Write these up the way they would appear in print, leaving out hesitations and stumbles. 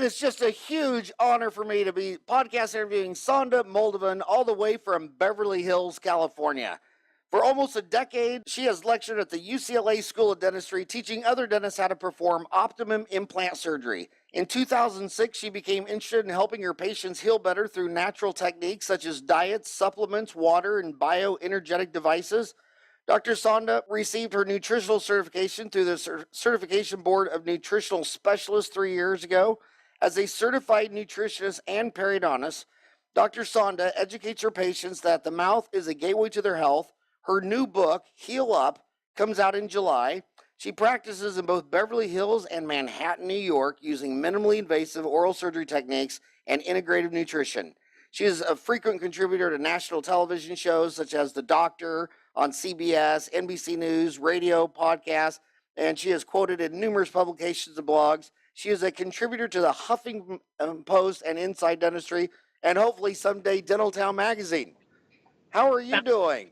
is just a huge honor for me to be podcast interviewing Sanda Moldovan all the way from Beverly Hills, California. For almost a decade, she has lectured at the UCLA School of Dentistry, teaching other dentists how to perform optimum implant surgery. In 2006, she became interested in helping her patients heal better through natural techniques such as diets, supplements, water, and bioenergetic devices. Dr. Sanda received her nutritional certification through the Certification Board of Nutritional Specialists 3 years ago. As a certified nutritionist and periodontist, Dr. Sanda educates her patients that the mouth is a gateway to their health. Her new book, Heal Up, comes out in July. She practices in both Beverly Hills and Manhattan, New York, using minimally invasive oral surgery techniques and integrative nutrition. She is a frequent contributor to national television shows such as The Doctor on CBS, NBC News, radio, podcasts, and she is quoted in numerous publications and blogs. She is a contributor to the Huffington Post and Inside Dentistry, and hopefully someday Dental Town magazine. How are you doing?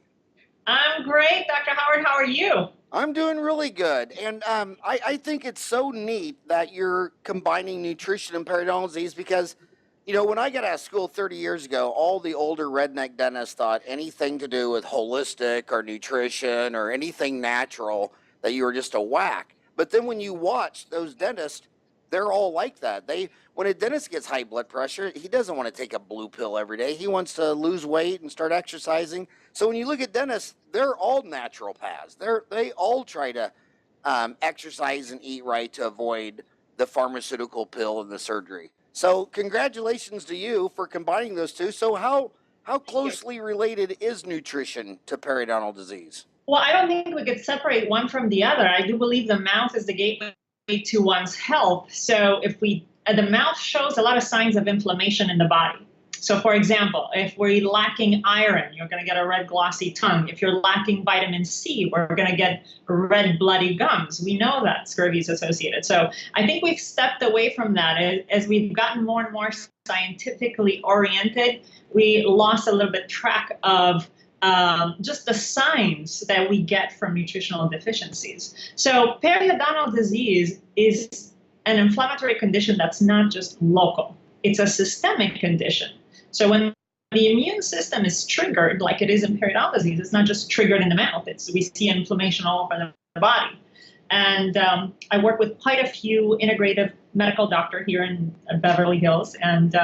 I'm great, Dr. Howard. How are you? I'm doing really good. And I think it's so neat that you're combining nutrition and periodontal disease because, you know, when I got out of school 30 years ago, all the older redneck dentists thought anything to do with holistic or nutrition or anything natural, that you were just a whack. But then when you watch those dentists, they're all like that. When a dentist gets high blood pressure, he doesn't want to take a blue pill every day. He wants to lose weight and start exercising. So when you look at dentists, they're all naturopaths. They all try to exercise and eat right to avoid the pharmaceutical pill and the surgery. So congratulations to you for combining those two. So how closely related is nutrition to periodontal disease? Well, I don't think we could separate one from the other. I do believe the mouth is the gateway to one's health. So if the mouth shows a lot of signs of inflammation in the body. So for example, if we're lacking iron, you're going to get a red glossy tongue. If you're lacking vitamin C, we're going to get red bloody gums. We know that scurvy is associated. So I think we've stepped away from that. As we've gotten more and more scientifically oriented, we lost a little bit track of just the signs that we get from nutritional deficiencies. So periodontal disease is an inflammatory condition that's not just local. It's a systemic condition. So when the immune system is triggered, like it is in periodontal disease, it's not just triggered in the mouth. We see inflammation all over the body. And I work with quite a few integrative medical doctors here in Beverly Hills. And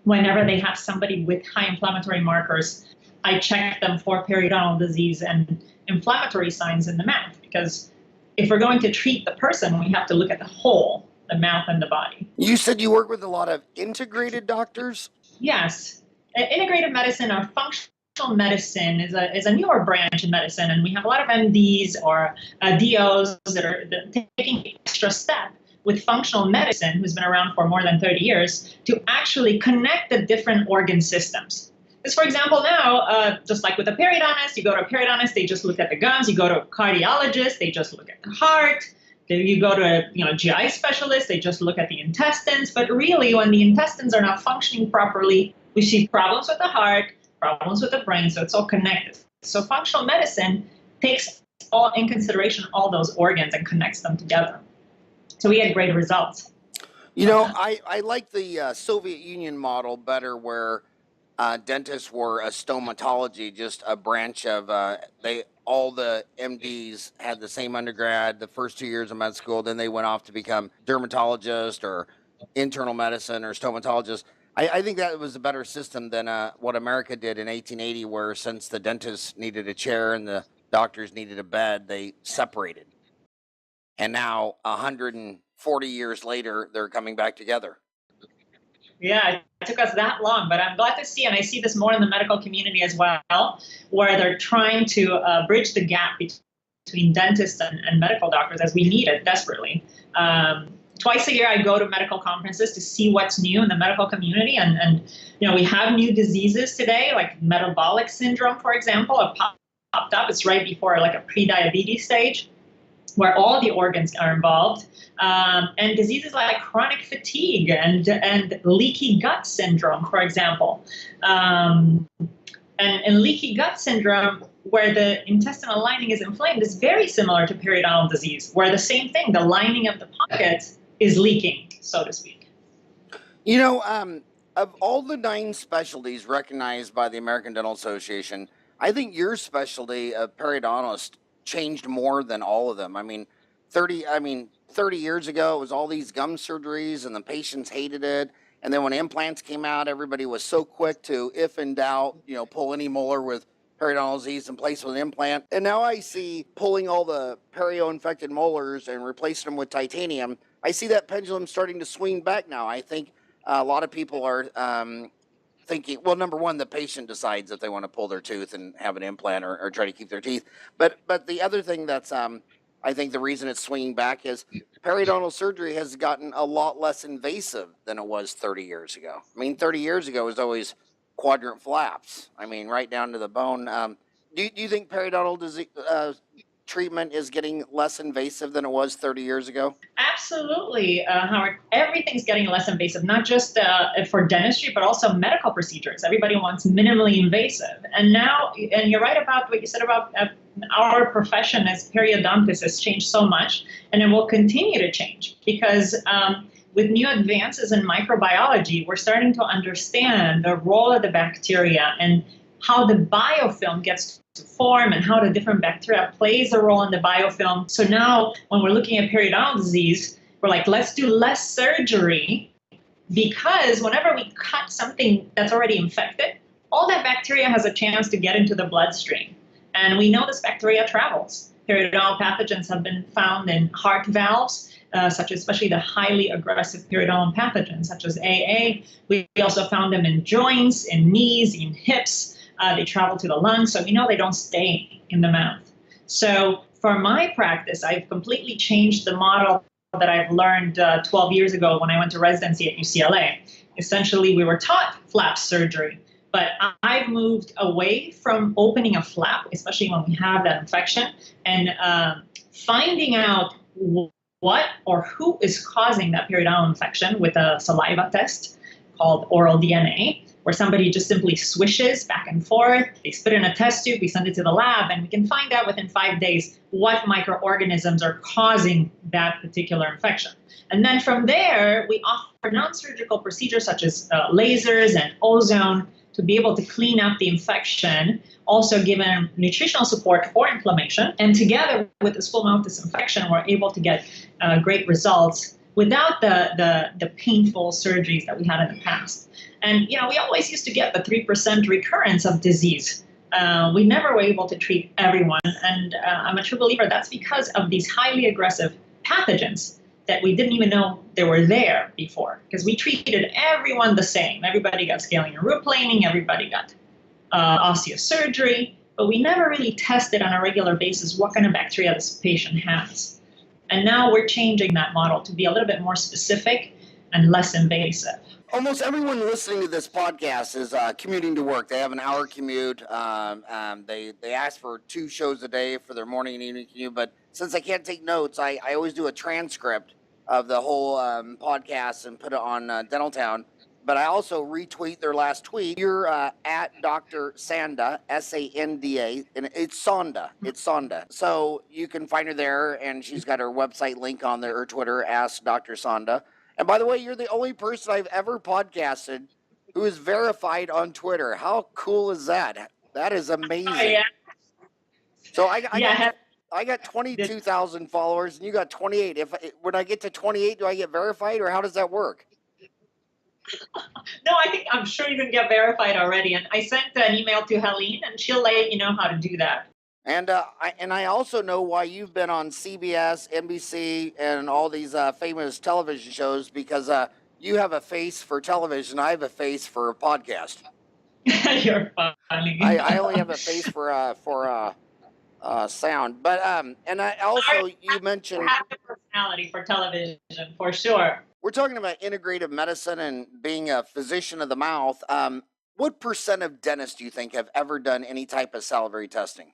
whenever they have somebody with high inflammatory markers, I check them for periodontal disease and inflammatory signs in the mouth, because if we're going to treat the person, we have to look at the whole, the mouth and the body. You said you work with a lot of integrated doctors? Yes. Integrative medicine or functional medicine is a newer branch in medicine, and we have a lot of MDs or DOs that are taking the extra step with functional medicine, who's been around for more than 30 years, to actually connect the different organ systems. Because, for example, now, just like with a periodontist, you go to a periodontist, they just look at the gums. You go to a cardiologist, they just look at the heart. Then you go to a GI specialist, they just look at the intestines. But really, when the intestines are not functioning properly, we see problems with the heart, problems with the brain, so it's all connected. So functional medicine takes all in consideration all those organs and connects them together. So we get great results. You know, I like the Soviet Union model better, where dentists were a stomatology, just a branch of, all the MDs had the same undergrad, the first 2 years of med school, then they went off to become dermatologist or internal medicine or stomatologist. I think that was a better system than what America did in 1880, where since the dentists needed a chair and the doctors needed a bed, they separated. And now 140 years later, they're coming back together. Yeah, it took us that long, but I'm glad to see, and I see this more in the medical community as well, where they're trying to bridge the gap between dentists and medical doctors, as we need it desperately. Twice a year, I go to medical conferences to see what's new in the medical community, and we have new diseases today, like metabolic syndrome, for example, have popped up. It's right before like a pre-diabetes stage, where all the organs are involved, and diseases like chronic fatigue and leaky gut syndrome, for example. And leaky gut syndrome, where the intestinal lining is inflamed, is very similar to periodontal disease, where the same thing, the lining of the pocket is leaking, so to speak. You know, of all the 9 specialties recognized by the American Dental Association, I think your specialty of periodontist changed more than all of them. 30 years ago it was all these gum surgeries and the patients hated it. And then when implants came out, everybody was so quick to, if in doubt, pull any molar with periodontal disease and place with an implant. And now I see pulling all the perio-infected molars and replacing them with titanium. I see that pendulum starting to swing back now. I think a lot of people are thinking, well, number one, the patient decides if they want to pull their tooth and have an implant or try to keep their teeth. But the other thing that's I think the reason it's swinging back is periodontal surgery has gotten a lot less invasive than it was 30 years ago. 30 years ago was always quadrant flaps. Right down to the bone. Do you think periodontal disease treatment is getting less invasive than it was 30 years ago? Absolutely, Howard. Everything's getting less invasive, not just for dentistry, but also medical procedures. Everybody wants minimally invasive. And now, and you're right about what you said about our profession as periodontists has changed so much, and it will continue to change because with new advances in microbiology, we're starting to understand the role of the bacteria and how the biofilm gets to form and how the different bacteria plays a role in the biofilm. So now when we're looking at periodontal disease, we're like, let's do less surgery because whenever we cut something that's already infected, all that bacteria has a chance to get into the bloodstream. And we know this bacteria travels. Periodontal pathogens have been found in heart valves, such as especially the highly aggressive periodontal pathogens, such as AA. We also found them in joints, in knees, in hips. They travel to the lungs, so we know they don't stay in the mouth. So for my practice, I've completely changed the model that I've learned 12 years ago when I went to residency at UCLA. Essentially, we were taught flap surgery, but I've moved away from opening a flap, especially when we have that infection, and finding out what or who is causing that periodontal infection with a saliva test called oral DNA, where somebody just simply swishes back and forth. They spit in a test tube, we send it to the lab, and we can find out within 5 days what microorganisms are causing that particular infection. And then from there, we offer non-surgical procedures such as lasers and ozone to be able to clean up the infection, also given nutritional support for inflammation. And together with this full mouth disinfection, we're able to get great results without the painful surgeries that we had in the past. And, we always used to get the 3% recurrence of disease. We never were able to treat everyone. And I'm a true believer that's because of these highly aggressive pathogens that we didn't even know they were there before, because we treated everyone the same. Everybody got scaling and root planing, everybody got osteosurgery, but we never really tested on a regular basis what kind of bacteria this patient has. And now we're changing that model to be a little bit more specific and less invasive. Almost everyone listening to this podcast is commuting to work. They have an hour commute. They ask for 2 shows a day for their morning and evening commute. But since I can't take notes, I always do a transcript of the whole podcast and put it on Dentaltown. But I also retweet their last tweet. You're at Dr. Sanda, Sanda, and it's Sanda. It's Sanda. So you can find her there, and she's got her website link on there, her Twitter, Ask Dr. Sanda. And by the way, you're the only person I've ever podcasted who is verified on Twitter. How cool is that? That is amazing. Oh, yeah. So I got 22,000 followers, and you got 28. When I get to 28, do I get verified, or how does that work? No, I'm sure you can get verified already. And I sent an email to Helene, and she'll let you know how to do that. And I also know why you've been on CBS, NBC, and all these famous television shows, because you have a face for television. I have a face for a podcast. You're funny. I only have a face for sound. But and I also, you mentioned, have a personality for television for sure. We're talking about integrative medicine and being a physician of the mouth. What % of dentists do you think have ever done any type of salivary testing?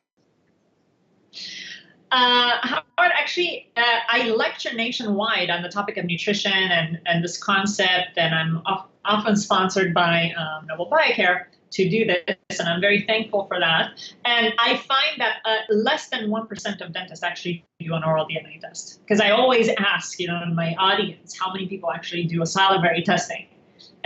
Howard, actually, I lecture nationwide on the topic of nutrition and this concept, and I'm often sponsored by Noble Biocare to do this, and I'm very thankful for that. And I find that less than 1% of dentists actually do an oral DNA test, because I always ask, in my audience, how many people actually do a salivary testing.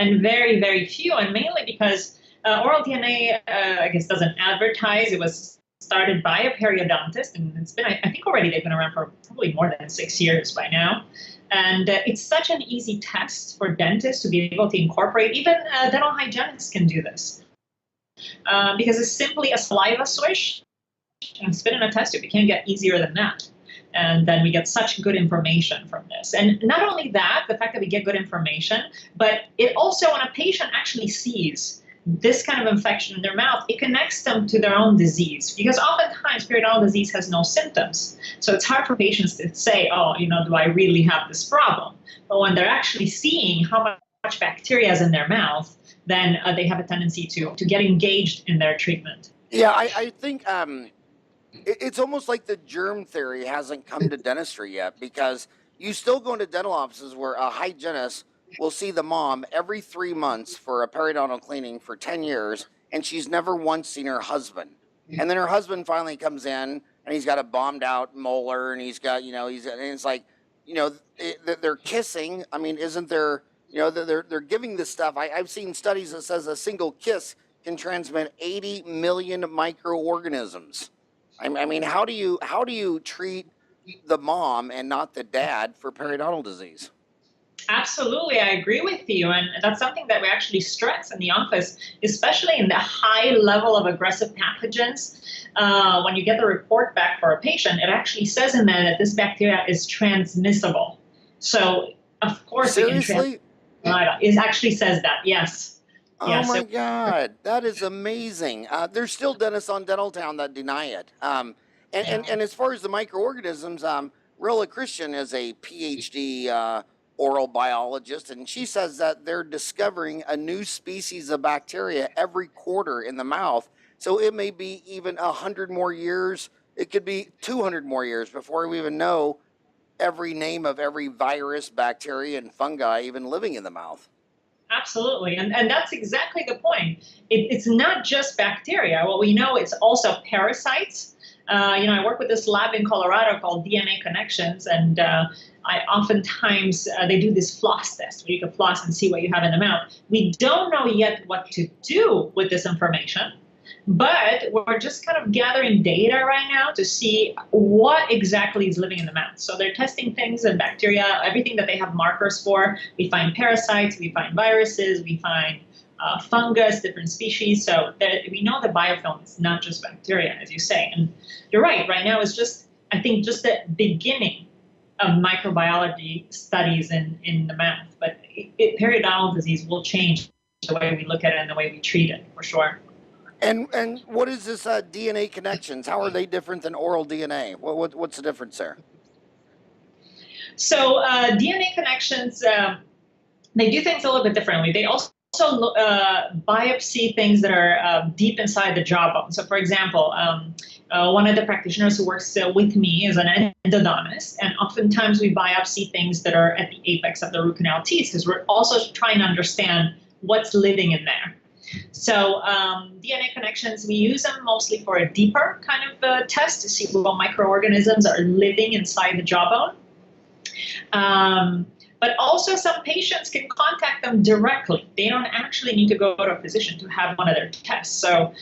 and very, very few, and mainly because oral DNA, I guess, doesn't advertise. It was started by a periodontist, and it's been, I think already they've been around for probably more than 6 years by now. And it's such an easy test for dentists to be able to incorporate. Even dental hygienists can do this because it's simply a saliva swish and spit in a test tube. It can't get easier than that. And then we get such good information from this. And not only that, the fact that we get good information, but it also, when a patient actually sees this kind of infection in their mouth, it connects them to their own disease, because oftentimes periodontal disease has no symptoms. So it's hard for patients to say, oh, do I really have this problem? But when they're actually seeing how much bacteria is in their mouth, then they have a tendency to get engaged in their treatment. Yeah, I think it's almost like the germ theory hasn't come to dentistry yet, because you still go into dental offices where a hygienist will see the mom every 3 months for a periodontal cleaning for 10 years, and she's never once seen her husband. And then her husband finally comes in, and he's got a bombed out molar, and he's got, and it's like, they're kissing. I mean, isn't there, they're giving this stuff. I've seen studies that says a single kiss can transmit 80 million microorganisms. I mean, how do you treat the mom and not the dad for periodontal disease? Absolutely, I agree with you. And that's something that we actually stress in the office, especially in the high level of aggressive pathogens. When you get the report back for a patient, it actually says in there that this bacteria is transmissible. So, of course, seriously? It actually says that, yes. Oh, yes, my God, that is amazing. There's still dentists on Dentaltown that deny it. And as far as the microorganisms, Rilla Christian is a PhD oral biologist, and she says that they're discovering a new species of bacteria every quarter in the mouth. So it may be even 100 more years. It could be 200 more years before we even know every name of every virus, bacteria, and fungi even living in the mouth. Absolutely. And that's exactly the point. It's not just bacteria. What we know, it's also parasites. I work with this lab in Colorado called DNA Connections, and I oftentimes, they do this floss test where you can floss and see what you have in the mouth. We don't know yet what to do with this information, but we're just kind of gathering data right now to see what exactly is living in the mouth. So they're testing things and bacteria, everything that they have markers for. We find parasites, we find viruses, we find fungus, different species. So we know the biofilm is not just bacteria, as you say. And you're right now is just, I think, just the beginning of microbiology studies in the mouth. But periodontal disease will change the way we look at it and the way we treat it, for sure. And what is this DNA Connections? How are they different than oral DNA? What's the difference there? So DNA Connections, they do things a little bit differently. They also biopsy things that are deep inside the jawbone. So, for example, one of the practitioners who works with me is an endodontist, and oftentimes we biopsy things that are at the apex of the root canal teeth, because we're also trying to understand what's living in there. So DNA Connections, we use them mostly for a deeper kind of test to see what microorganisms are living inside the jawbone. But also some patients can contact them directly. They don't actually need to go to a physician to have one of their tests. So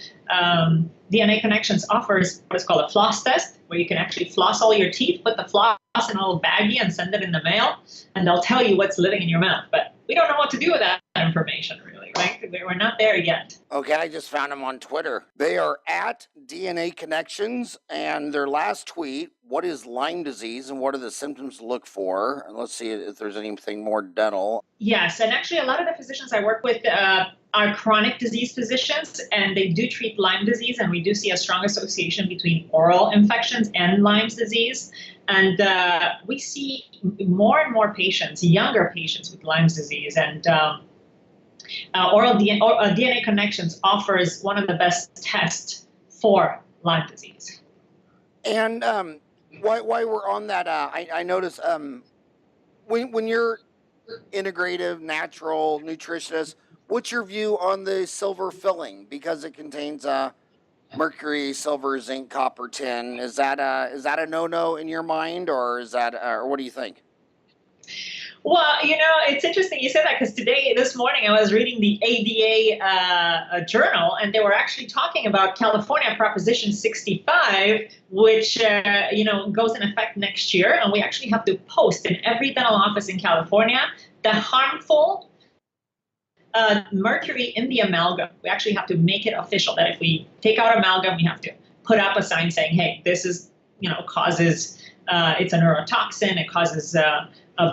DNA Connections offers what is called a floss test, where you can actually floss all your teeth, put the floss in a little baggie and send it in the mail, and they'll tell you what's living in your mouth. But we don't know what to do with that information, really, right? We're not there yet. Okay, I just found them on Twitter. They are at DNA Connections, and their last tweet, what is Lyme disease and what are the symptoms to look for? And let's see if there's anything more dental. Yes, and actually a lot of the physicians I work with are chronic disease physicians, and they do treat Lyme disease, and we do see a strong association between oral infections and Lyme's disease. And we see more and more patients, younger patients with Lyme's disease, and DNA Connections offers one of the best tests for Lyme disease. And while we're on that, I notice when you're integrative, natural, nutritionist, what's your view on the silver filling? Because it contains mercury, silver, zinc, copper, tin. Is that a no-no in your mind, or is that, or what do you think? Well, it's interesting you said that because this morning, I was reading the ADA journal, and they were actually talking about California Proposition 65, which, goes in effect next year. And we actually have to post in every dental office in California the harmful mercury in the amalgam. We actually have to make it official that if we take out amalgam, we have to put up a sign saying, hey, this is, causes, it's a neurotoxin, it causes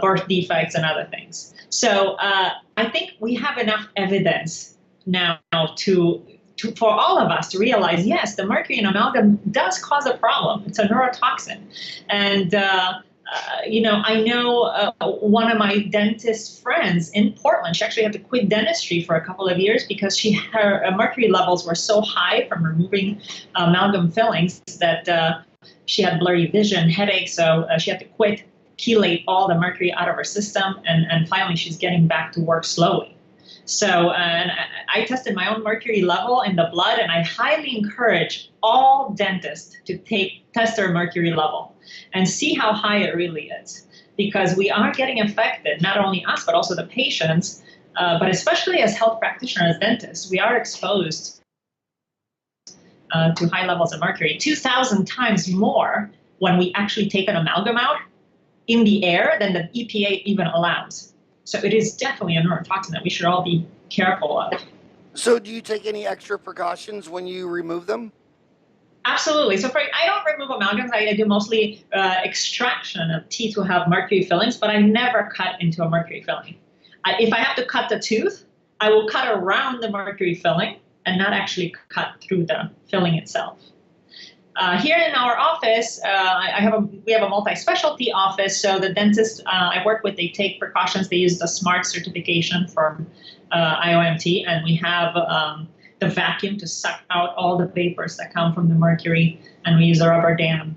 birth defects and other things. So I think we have enough evidence now for all of us to realize, yes, the mercury in amalgam does cause a problem. It's a neurotoxin. And I know one of my dentist friends in Portland, she actually had to quit dentistry for a couple of years because her mercury levels were so high from removing amalgam fillings that she had blurry vision, headaches, so she had to quit, chelate all the mercury out of her system, and finally she's getting back to work slowly. So and I tested my own mercury level in the blood, and I highly encourage all dentists to test their mercury level and see how high it really is, because we are getting affected, not only us, but also the patients, but especially as health practitioners, dentists, we are exposed to high levels of mercury, 2,000 times more when we actually take an amalgam out in the air than the EPA even allows. So it is definitely a neurotoxin that we should all be careful of. So do you take any extra precautions when you remove them? Absolutely. So I don't remove amalgams. I do mostly extraction of teeth who have mercury fillings, but I never cut into a mercury filling. If I have to cut the tooth, I will cut around the mercury filling and not actually cut through the filling itself. Here in our office, we have a multi-specialty office. So the dentists I work with, they take precautions. They use the SMART certification from IOMT, and we have the vacuum to suck out all the vapors that come from the mercury, and we use a rubber dam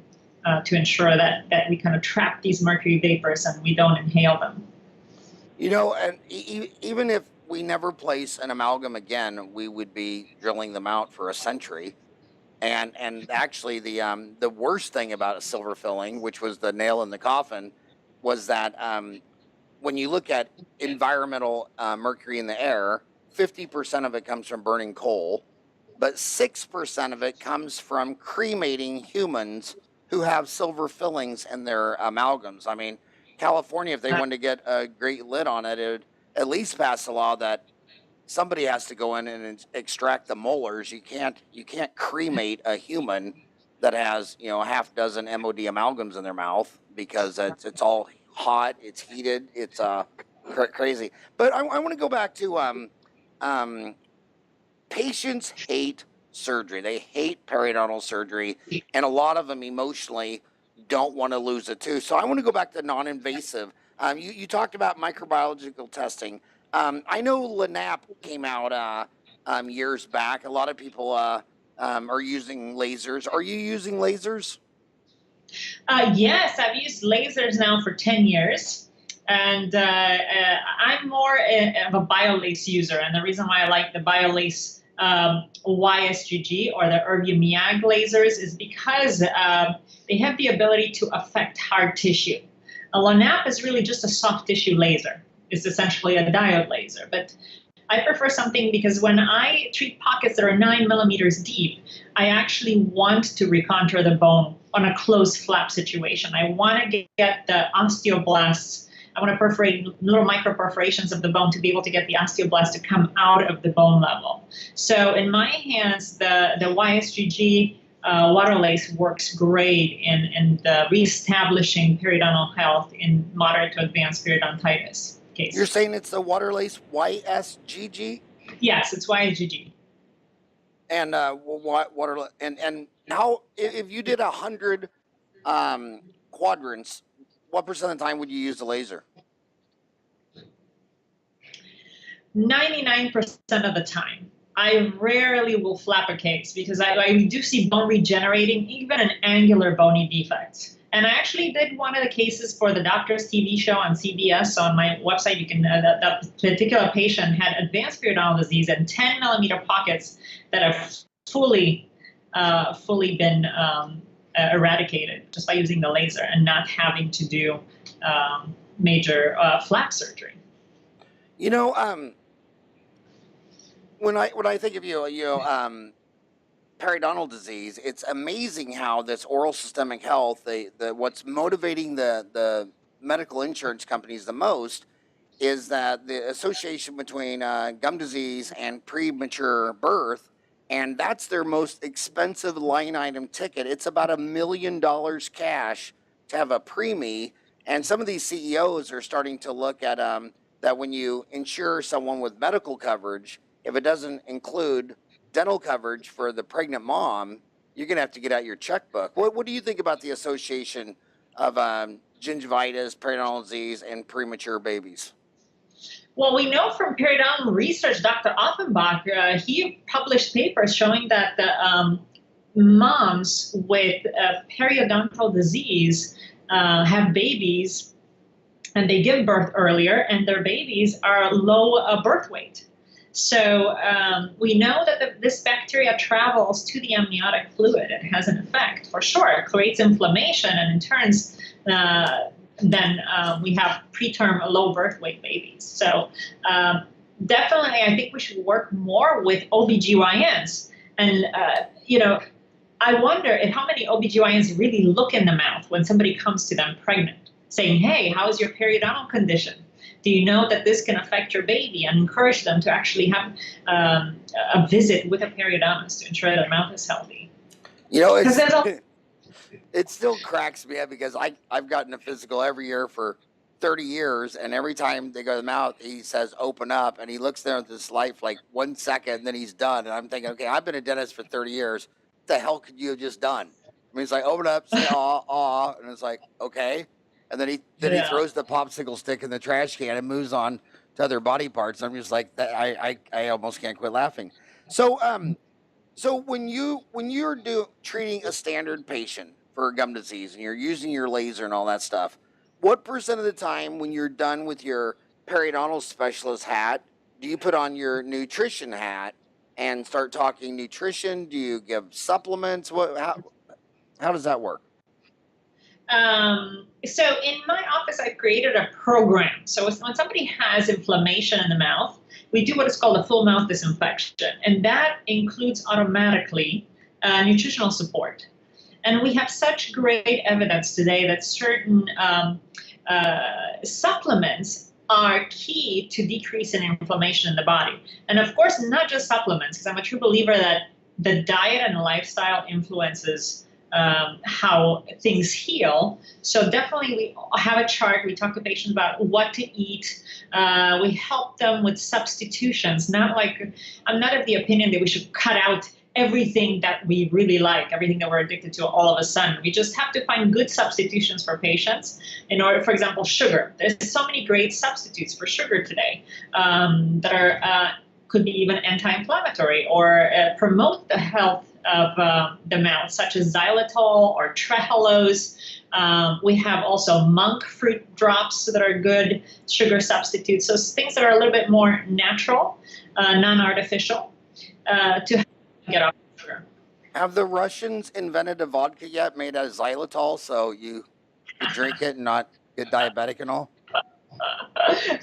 to ensure that we kind of trap these mercury vapors and we don't inhale them. And even if we never place an amalgam again, we would be drilling them out for a century. And actually, the worst thing about a silver filling, which was the nail in the coffin, was that when you look at environmental mercury in the air, 50% of it comes from burning coal, but 6% of it comes from cremating humans who have silver fillings in their amalgams. I mean, California, if they wanted to get a great lid on it, it would at least pass a law that somebody has to go in and extract the molars. You can't cremate a human that has a half dozen MOD amalgams in their mouth, because it's all hot, it's heated, it's crazy. But I want to go back to patients hate surgery. They hate periodontal surgery, and a lot of them emotionally don't want to lose a tooth. So I want to go back to non-invasive. You talked about microbiological testing. I know LANAP came out years back. A lot of people are using lasers. Are you using lasers? Yes, I've used lasers now for 10 years. And I'm more of a BioLace user. And the reason why I like the BioLace YSGG or the Erbium-YAG lasers is because they have the ability to affect hard tissue. A LANAP is really just a soft tissue laser. It's essentially a diode laser. But I prefer something because when I treat pockets that are 9 millimeters deep, I actually want to recontour the bone on a closed flap situation. I want to get the osteoblasts. I want to perforate little micro perforations of the bone to be able to get the osteoblast to come out of the bone level. So in my hands, the YSGG waterlace works great in reestablishing periodontal health in moderate to advanced periodontitis cases. You're saying it's the waterlace YSGG? Yes, it's YSGG. And water and how, if you did 100 quadrants, what percent of the time would you use the laser? 99% of the time. I rarely will flap a case because I do see bone regenerating, even an angular bony defect. And I actually did one of the cases for the Doctor's TV show on CBS. So on my website, you can, that particular patient had advanced periodontal disease and 10 millimeter pockets that have fully been eradicated just by using the laser and not having to do major flap surgery. You know, when I think of periodontal disease, it's amazing how this oral systemic health, what's motivating the medical insurance companies the most is that the association between gum disease and premature birth, and that's their most expensive line item ticket. It's about $1 million cash to have a preemie, and some of these CEOs are starting to look at that when you insure someone with medical coverage, if it doesn't include dental coverage for the pregnant mom, you're going to have to get out your checkbook. What do you think about the association of gingivitis, periodontal disease, and premature babies? Well, we know from periodontal research, Dr. Offenbach, he published papers showing that the moms with periodontal disease have babies and they give birth earlier, and their babies are low birth weight. So we know that this bacteria travels to the amniotic fluid and has an effect for sure. It creates inflammation, and in turns, then we have preterm low birth weight babies. So definitely, I think we should work more with OBGYNs. And, I wonder how many OBGYNs really look in the mouth when somebody comes to them pregnant, saying, hey, how's your periodontal condition? Do you know that this can affect your baby? And encourage them to actually have a visit with a periodontist to ensure their mouth is healthy. It still cracks me up because I've gotten a physical every year for 30 years, and every time they go to the mouth, he says, open up, and he looks there at this light for like 1 second, and then he's done. And I'm thinking, okay, I've been a dentist for 30 years. What the hell could you have just done? I mean, it's like, open up, say aw, and it's like, okay. And then he throws the popsicle stick in the trash can and moves on to other body parts. I'm just like, I almost can't quit laughing. So when you're treating a standard patient for gum disease and you're using your laser and all that stuff, what percent of the time when you're done with your periodontal specialist hat, do you put on your nutrition hat and start talking nutrition? Do you give supplements? How does that work? So in my office, I've created a program. So when somebody has inflammation in the mouth, we do what is called a full mouth disinfection. And that includes automatically nutritional support. And we have such great evidence today that certain supplements are key to decrease in inflammation in the body. And of course, not just supplements, because I'm a true believer that the diet and lifestyle influences how things heal. So definitely we have a chart. We talk to patients about what to eat. We help them with substitutions. I'm not of the opinion that we should cut out everything that we really like, everything that we're addicted to all of a sudden. We just have to find good substitutions for patients. In order, for example, sugar. There's so many great substitutes for sugar today that are could be even anti-inflammatory or promote the health of the mouth, such as xylitol or trehalose. We have also monk fruit drops that are good sugar substitutes. So things that are a little bit more natural, non-artificial, to get off sugar. Have the Russians invented a vodka yet made out of xylitol so you could drink it and not get diabetic and all?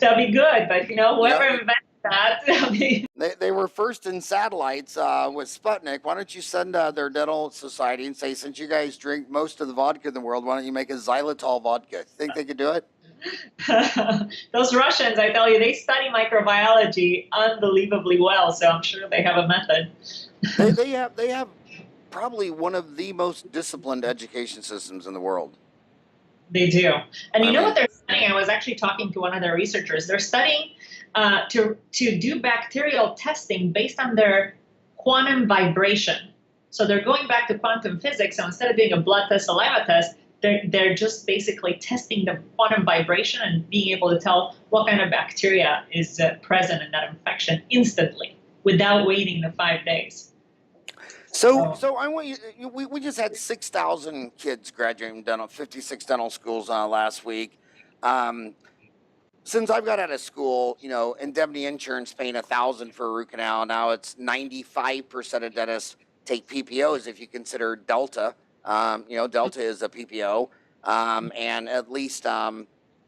That'd be good, but whoever invented that, They were first in satellites with Sputnik. Why don't you send their dental society and say, since you guys drink most of the vodka in the world, why don't you make a xylitol vodka? Think they could do it? Those Russians, I tell you, they study microbiology unbelievably well, so I'm sure they have a method. They have probably one of the most disciplined education systems in the world. They do. And you know what they're studying? I was actually talking to one of their researchers. They're studying to do bacterial testing based on their quantum vibration. So they're going back to quantum physics. So instead of doing a blood test, saliva test, they're just basically testing the quantum vibration and being able to tell what kind of bacteria is present in that infection instantly without waiting the 5 days. So I want you. We just had 6,000 kids graduating from 56 dental schools last week. Since I've got out of school, indemnity insurance paying $1,000 for a root canal. Now it's 95% of dentists take PPOs if you consider Delta. Delta is a PPO, and at least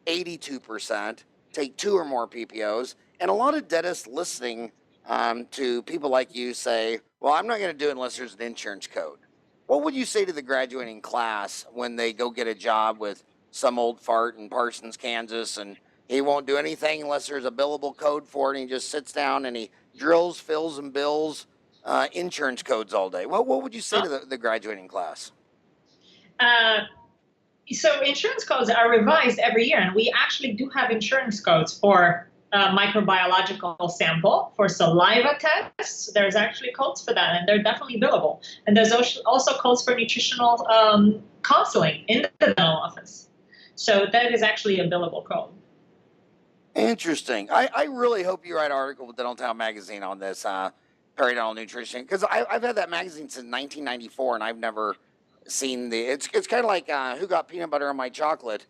82% take 2 or more PPOs. And a lot of dentists listening to people like you say, well, I'm not going to do it unless there's an insurance code. What would you say to the graduating class when they go get a job with some old fart in Parsons, Kansas, and he won't do anything unless there's a billable code for it, and he just sits down and he drills, fills, and bills insurance codes all day? What would you say to the graduating class? So insurance codes are revised every year, and we actually do have insurance codes for microbiological sample, for saliva tests. There's actually codes for that, and they're definitely billable. And there's also codes for nutritional counseling in the dental office. So that is actually a billable code. Interesting. I really hope you write an article with Dental Town magazine on this periodontal nutrition, because I've had that magazine since 1994, and I've never seen the. It's kind of like Who Got Peanut Butter on My Chocolate,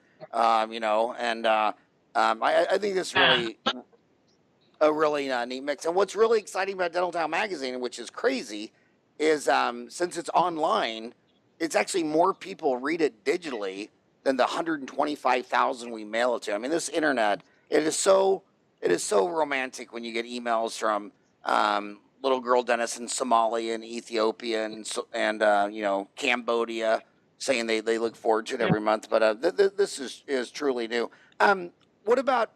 you know, and I think this really a really neat mix. And what's really exciting about Dental Town magazine, which is crazy, is since it's online, it's actually more people read it digitally than the 125,000 we mail it to. I mean, this internet, it is so romantic when you get emails from little girl dentists in Somalia and Ethiopia and you know, Cambodia saying they look forward to it every month. But this is truly new. What about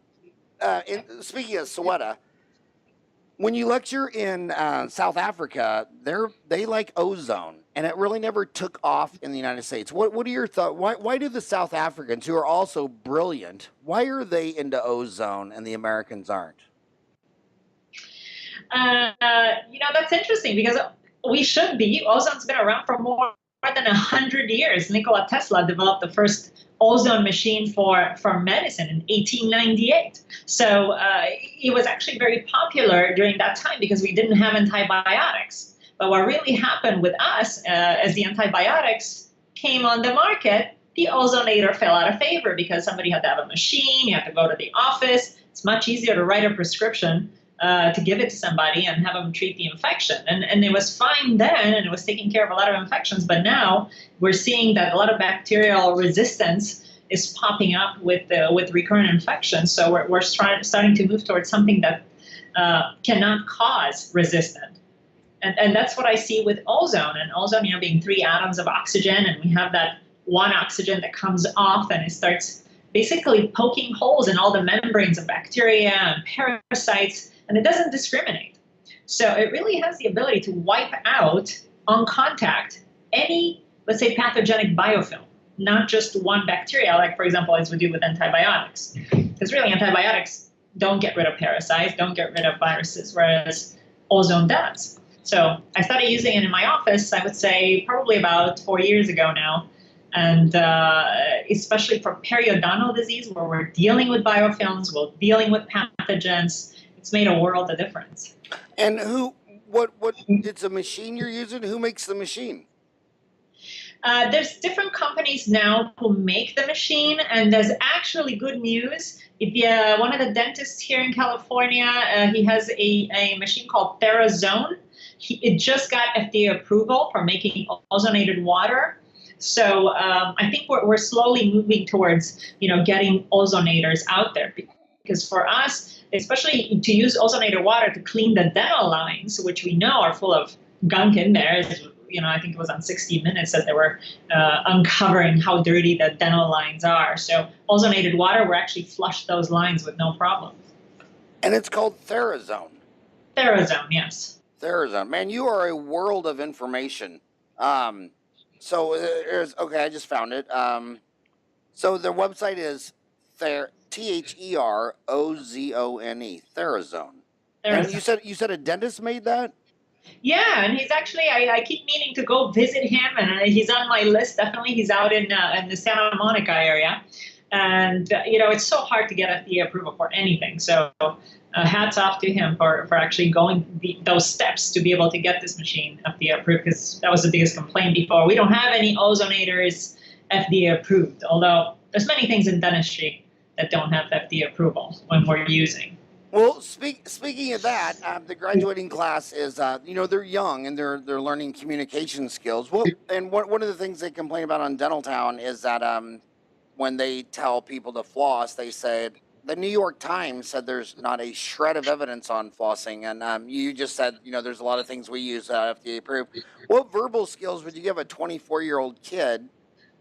speaking of Soweto? When you lecture in South Africa, they like ozone, and it really never took off in the United States. What are your thoughts? Why do the South Africans, who are also brilliant, why are they into ozone and the Americans aren't? You know, that's interesting, because we should be. Ozone's been around for more than 100 years. Nikola Tesla developed the first ozone machine for medicine in 1898. So it was actually very popular during that time because we didn't have antibiotics. But what really happened with us, as the antibiotics came on the market, the ozonator fell out of favor because somebody had to have a machine, you had to go to the office. It's much easier to write a prescription to give it to somebody and have them treat the infection. And it was fine then, and it was taking care of a lot of infections. But now we're seeing that a lot of bacterial resistance is popping up with recurrent infections. So we're starting to move towards something that cannot cause resistance. And that's what I see with ozone. And ozone, you know, being 3 atoms of oxygen, and we have that one oxygen that comes off and it starts basically poking holes in all the membranes of bacteria and parasites, and it doesn't discriminate. So it really has the ability to wipe out, on contact, any, let's say, pathogenic biofilm, not just one bacteria, like, for example, as we do with antibiotics. Because really, antibiotics don't get rid of parasites, don't get rid of viruses, whereas ozone does. So I started using it in my office, I would say, probably about 4 years ago now. And especially for periodontal disease, where we're dealing with biofilms, we're dealing with pathogens, it's made a world of difference. And it's a machine you're using? Who makes the machine? There's different companies now who make the machine, and there's actually good news. If one of the dentists here in California, he has a machine called TheraZone. It just got FDA approval for making ozonated water. So I think we're slowly moving towards, you know, getting ozonators out there, because for us, especially to use ozonated water to clean the dental lines, which we know are full of gunk in there. You know, I think it was on 60 Minutes that they were uncovering how dirty the dental lines are. So ozonated water will actually flush those lines with no problem. And it's called TheraZone. TheraZone, yes. TheraZone. Man, you are a world of information. So okay, I just found it. So their website is TheroZone, TheraZone. And you said a dentist made that? Yeah, and he's actually, I keep meaning to go visit him, and he's on my list. Definitely, he's out in the Santa Monica area. And, you know, it's so hard to get FDA approval for anything. So hats off to him for actually going those steps to be able to get this machine FDA approved, because that was the biggest complaint before. We don't have any ozonators FDA approved, although there's many things in dentistry that don't have FDA approval when we're using. Well, speaking of that, the graduating class is, you know, they're young and they're learning communication skills. Well, and one of the things they complain about on Dental Town is that when they tell people to floss, they said the New York Times said there's not a shred of evidence on flossing, and you just said there's a lot of things we use FDA approved. What verbal skills would you give a 24-year-old kid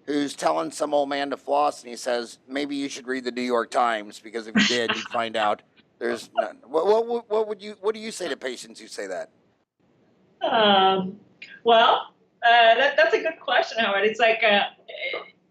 who's telling some old man to floss, and he says maybe you should read the New York Times, because if you did, you'd find out there's none. What do you say to patients who say that? Well, that's a good question, Howard. It's like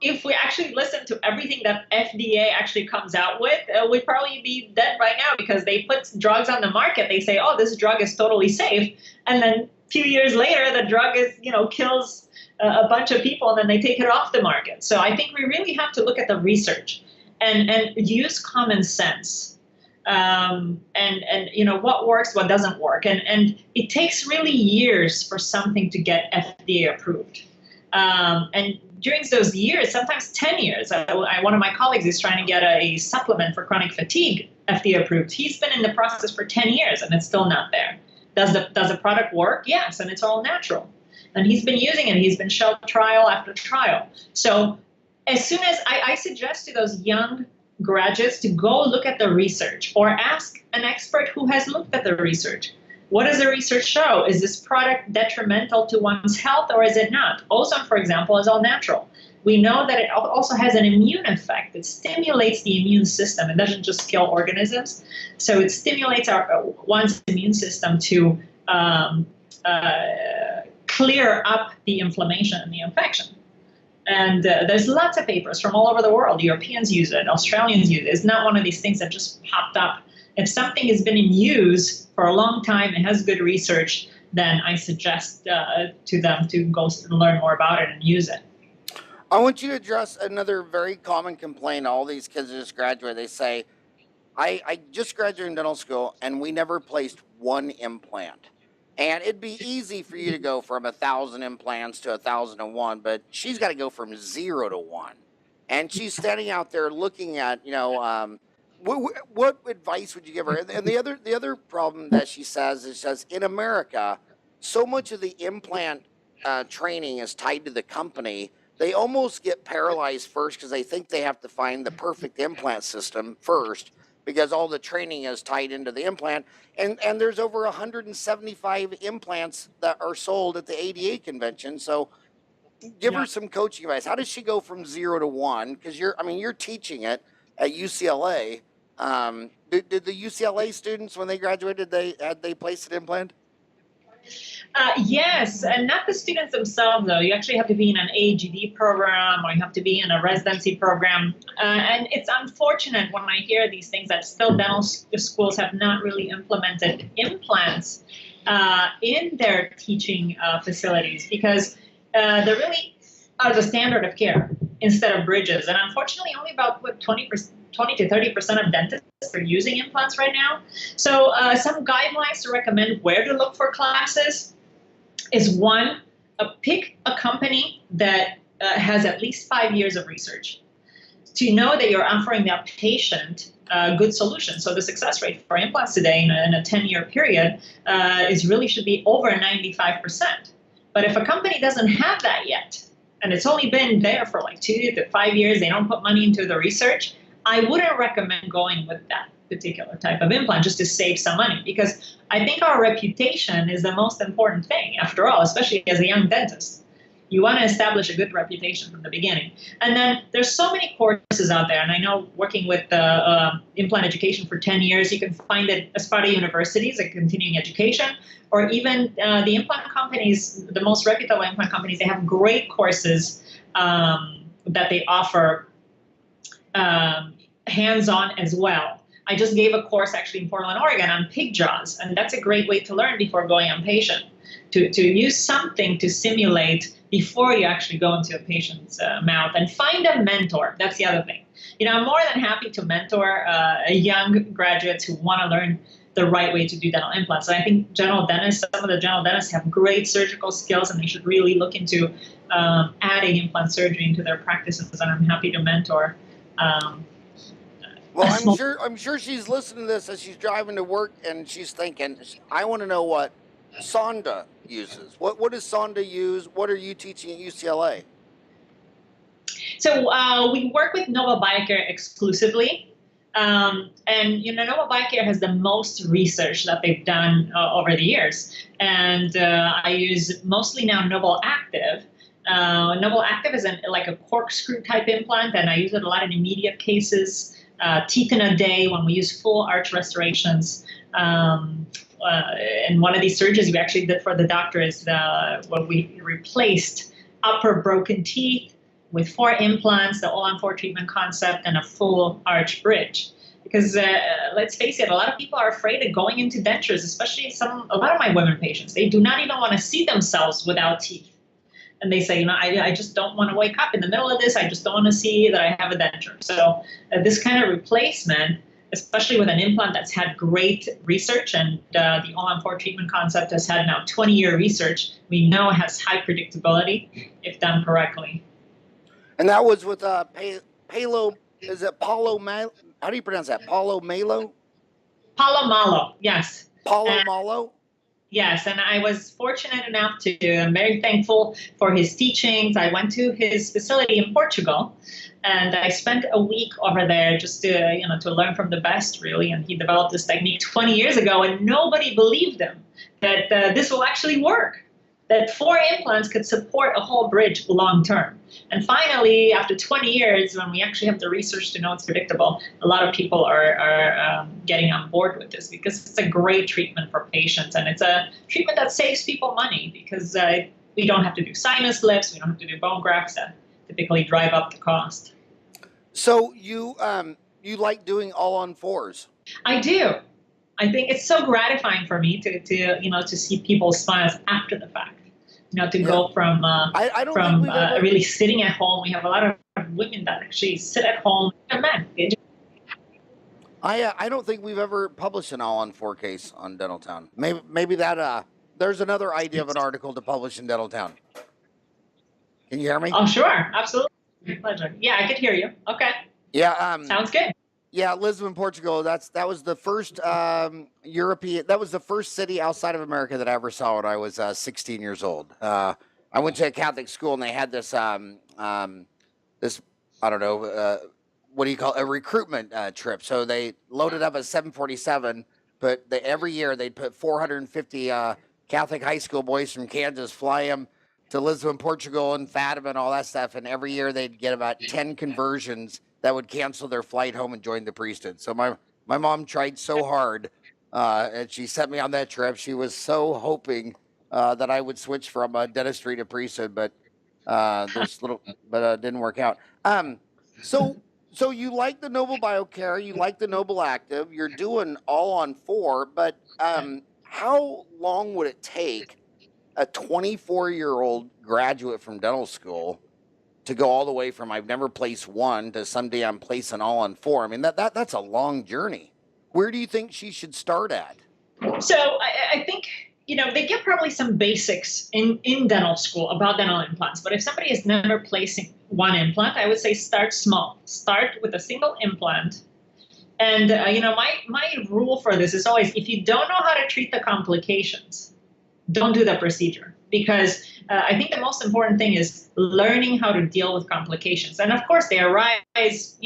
if we actually listen to everything that FDA actually comes out with, we'd probably be dead right now, because they put drugs on the market. They say, oh, this drug is totally safe. And then a few years later, the drug is, kills a bunch of people, and then they take it off the market. So I think we really have to look at the research and use common sense. And what works, what doesn't work. And it takes really years for something to get FDA approved. And during those years, sometimes 10 years, one of my colleagues is trying to get a supplement for chronic fatigue FDA approved. He's been in the process for 10 years and it's still not there. Does the product work? Yes, and it's all natural. And he's been using it. He's been shelved trial after trial. So as soon as I suggest to those young graduates to go look at the research, or ask an expert who has looked at the research. What does the research show? Is this product detrimental to one's health, or is it not? Ozone, for example, is all natural. We know that it also has an immune effect. It stimulates the immune system. It doesn't just kill organisms. So it stimulates one's immune system to clear up the inflammation and the infection. And there's lots of papers from all over the world. Europeans use it. Australians use it. It's not one of these things that just popped up. If something has been in use for a long time and has good research, then I suggest to them to go learn more about it and use it. I want you to address another very common complaint. All these kids that just graduated, they say, I just graduated from dental school and we never placed one implant. And it'd be easy for you to go from 1,000 implants to 1,001, but she's got to go from 0 to 1. And she's standing out there looking at, what advice would you give her? And the other problem that she says is, in America, so much of the implant training is tied to the company. They almost get paralyzed first because they think they have to find the perfect implant system first, because all the training is tied into the implant. And there's over 175 implants that are sold at the ADA convention. So give her some coaching advice. How does she go from 0 to 1? Because you're teaching it at UCLA. Did the UCLA students, when they graduated, they placed an implant? Yes, and not the students themselves, though. You actually have to be in an AGD program, or you have to be in a residency program. And it's unfortunate when I hear these things that still dental schools have not really implemented implants in their teaching facilities, because they really are the standard of care instead of bridges. And unfortunately, only about 20 to 30% of dentists are using implants right now. So some guidelines to recommend where to look for classes is, one, pick a company that has at least 5 years of research to know that you're offering that patient a good solution. So the success rate for implants today in a 10-year period should be over 95%. But if a company doesn't have that yet, and it's only been there for like 2 to 5 years, they don't put money into the research, I wouldn't recommend going with that particular type of implant just to save some money, because I think our reputation is the most important thing, after all, especially as a young dentist. You want to establish a good reputation from the beginning. And then there's so many courses out there, and I know, working with implant education for 10 years, you can find it as part of universities, like continuing education, or even the implant companies, the most reputable implant companies, they have great courses that they offer hands-on as well. I just gave a course actually in Portland, Oregon on pig jaws, and that's a great way to learn before going on patient, to use something to simulate before you actually go into a patient's mouth. And find a mentor. That's the other thing. I'm more than happy to mentor young graduates who want to learn the right way to do dental implants. And I think some of the general dentists have great surgical skills, and they should really look into adding implant surgery into their practices, and I'm happy to mentor. Well, I'm sure she's listening to this as she's driving to work, and she's thinking, I want to know what Sanda uses. What does Sanda use? What are you teaching at UCLA? So we work with Nova Biocare exclusively. And Nova Biocare has the most research that they've done over the years. And I use mostly now Noble Active. Noble Active is like a corkscrew type implant, and I use it a lot in immediate cases, teeth in a day when we use full arch restorations. And one of these surgeries we actually did for the doctor is when we replaced upper broken teeth with 4 implants, the all-on-4 treatment concept, and a full arch bridge. Because let's face it, a lot of people are afraid of going into dentures, especially a lot of my women patients. They do not even want to see themselves without teeth. And they say, I just don't want to wake up in the middle of this. I just don't want to see that I have a denture. So this kind of replacement, especially with an implant that's had great research, and the all-on-4 treatment concept has had now 20-year research, we know has high predictability if done correctly. And that was with Palo, is it Paulo Malo? How do you pronounce that? Paulo Malo? Paulo Malo, yes. Paulo Malo? Yes, and I was fortunate enough I'm very thankful for his teachings. I went to his facility in Portugal, and I spent a week over there just to learn from the best, really. And he developed this technique 20 years ago, and nobody believed him that this will actually work, that 4 implants could support a whole bridge long term. And finally, after 20 years, when we actually have the research to know it's predictable, a lot of people are getting on board with this, because it's a great treatment for patients. And it's a treatment that saves people money, because we don't have to do sinus lifts, we don't have to do bone grafts that typically drive up the cost. So you like doing all-on-4s? I do. I think it's so gratifying for me to see people's smiles after the fact. To go from really sitting at home. We have a lot of women that actually sit at home. And men. I don't think we've ever published an all-on-4 case on Dental Town. Maybe that there's another idea of an article to publish in Dental Town. Can you hear me? Oh, sure, absolutely, my pleasure. Yeah, I could hear you. Okay. Yeah. Sounds good. Yeah, Lisbon, Portugal. That was the first European. That was the first city outside of America that I ever saw when I was 16 years old. I went to a Catholic school, and they had this this, I don't know, what do you call it? A recruitment trip. So they loaded up a 747, but every year they'd put 450 Catholic high school boys from Kansas, fly them to Lisbon, Portugal, and Fatima and all that stuff. And every year they'd get about 10 conversions that would cancel their flight home and join the priesthood. So my mom tried so hard, and she sent me on that trip. She was so hoping that I would switch from dentistry to priesthood, but it didn't work out. So you like the Noble Biocare, you like the Noble Active, you're doing all-on-4, but how long would it take a 24-year-old graduate from dental school to go all the way from I've never placed one to someday I'm placing all-on-4? I mean, that's a long journey. Where do you think she should start at? So I think, they get probably some basics in dental school about dental implants. But if somebody is never placing one implant, I would say start small. Start with a single implant. And, my rule for this is always, if you don't know how to treat the complications, don't do the procedure. Because I think the most important thing is learning how to deal with complications. And of course, they arise,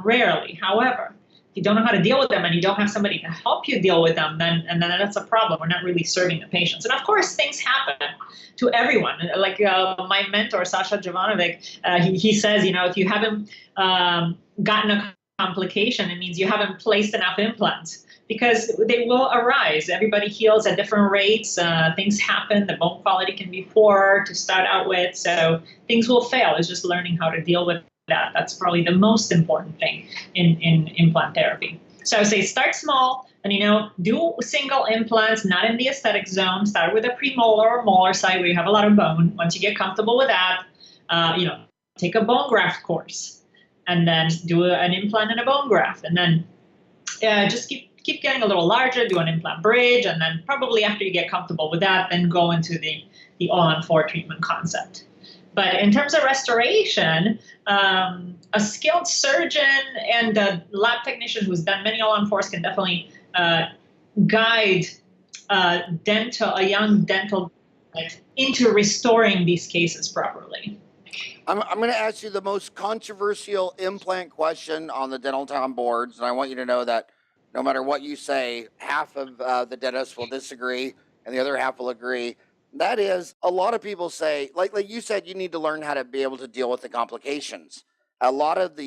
rarely. However, if you don't know how to deal with them and you don't have somebody to help you deal with them, then that's a problem. We're not really serving the patients. And of course, things happen to everyone. Like my mentor, Sasha Jovanovic, he says, if you haven't gotten a complication, it means you haven't placed enough implants. Because they will arise. Everybody heals at different rates. Things happen. The bone quality can be poor to start out with. So things will fail. It's just learning how to deal with that. That's probably the most important thing in implant therapy. So I would say start small and, do single implants, not in the aesthetic zone. Start with a premolar or molar side where you have a lot of bone. Once you get comfortable with that, take a bone graft course and then do an implant and a bone graft. And then just keep getting a little larger, do an implant bridge, and then probably after you get comfortable with that, then go into the all-on-4 treatment concept. But in terms of restoration, a skilled surgeon and a lab technician who's done many all-on-4s can definitely guide a young dental into restoring these cases properly. I'm going to ask you the most controversial implant question on the dental town boards, and I want you to know that no matter what you say, half of the dentists will disagree, and the other half will agree. That is, a lot of people say, like you said, you need to learn how to be able to deal with the complications. A lot of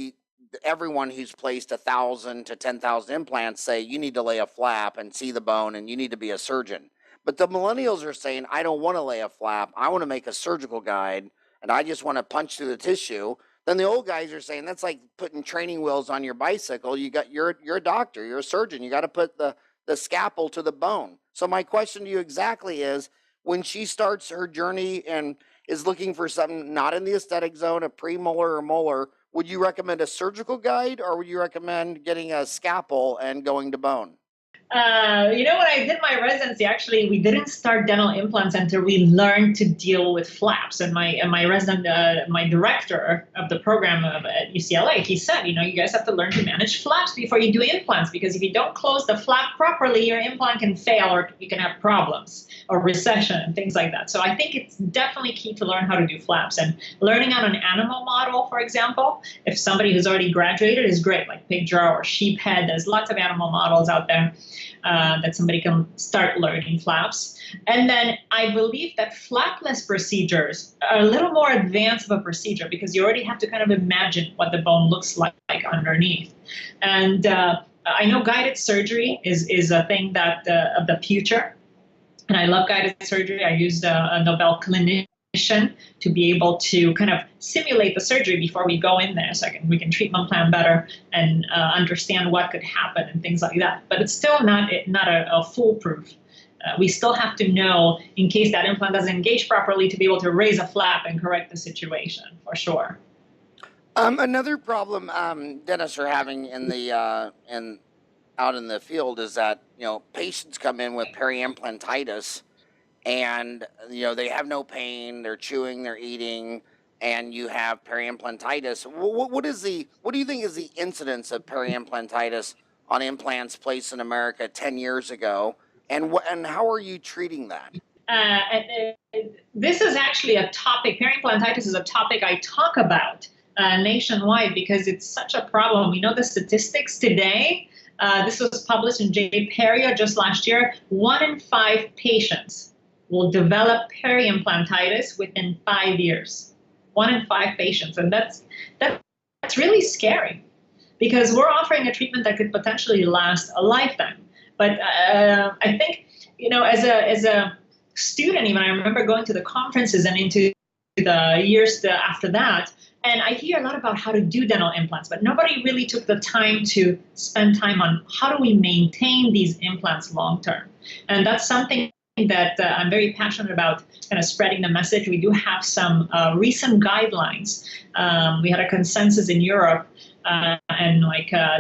everyone who's placed 1,000 to 10,000 implants say you need to lay a flap and see the bone, and you need to be a surgeon. But the millennials are saying, I don't want to lay a flap. I want to make a surgical guide and I just want to punch through the tissue. Then the old guys are saying that's like putting training wheels on your bicycle. You're a doctor, you're a surgeon. You got to put the scalpel to the bone. So my question to you exactly is, when she starts her journey and is looking for something not in the aesthetic zone, a premolar or molar, would you recommend a surgical guide or would you recommend getting a scalpel and going to bone? When I did my residency, actually, we didn't start dental implants until we learned to deal with flaps. And my resident, my director of the program at UCLA, he said, you guys have to learn to manage flaps before you do implants, because if you don't close the flap properly, your implant can fail or you can have problems or recession and things like that. So I think it's definitely key to learn how to do flaps. And learning on an animal model, for example, if somebody who's already graduated is great, like pig jaw or sheep head. There's lots of animal models out there. That somebody can start learning flaps. And then I believe that flapless procedures are a little more advanced of a procedure because you already have to kind of imagine what the bone looks like underneath. And I know guided surgery is a thing that of the future. And I love guided surgery. I used a Nobel clinician to be able to kind of simulate the surgery before we go in there, so we can treatment plan better and understand what could happen and things like that. But it's still not a foolproof. We still have to know, in case that implant doesn't engage properly, to be able to raise a flap and correct the situation, for sure. Another problem dentists are having out in the field is that patients come in with periimplantitis and they have no pain, they're chewing, they're eating, and you have periimplantitis. What do you think is the incidence of periimplantitis on implants placed in America 10 years ago, and how are you treating that? This is actually a topic. Periimplantitis is a topic I talk about nationwide because it's such a problem. We know the statistics today. This was published in J. Perio just last year. 1 in 5 patients will develop periimplantitis within 5 years. 1 in 5 patients, and that's really scary because we're offering a treatment that could potentially last a lifetime. But I think as a student, even I remember going to the conferences and into the years after that, and I hear a lot about how to do dental implants, but nobody really took the time to spend time on how do we maintain these implants long term, and that's something that I'm very passionate about, kind of spreading the message. We do have some recent guidelines. We had a consensus in Europe, and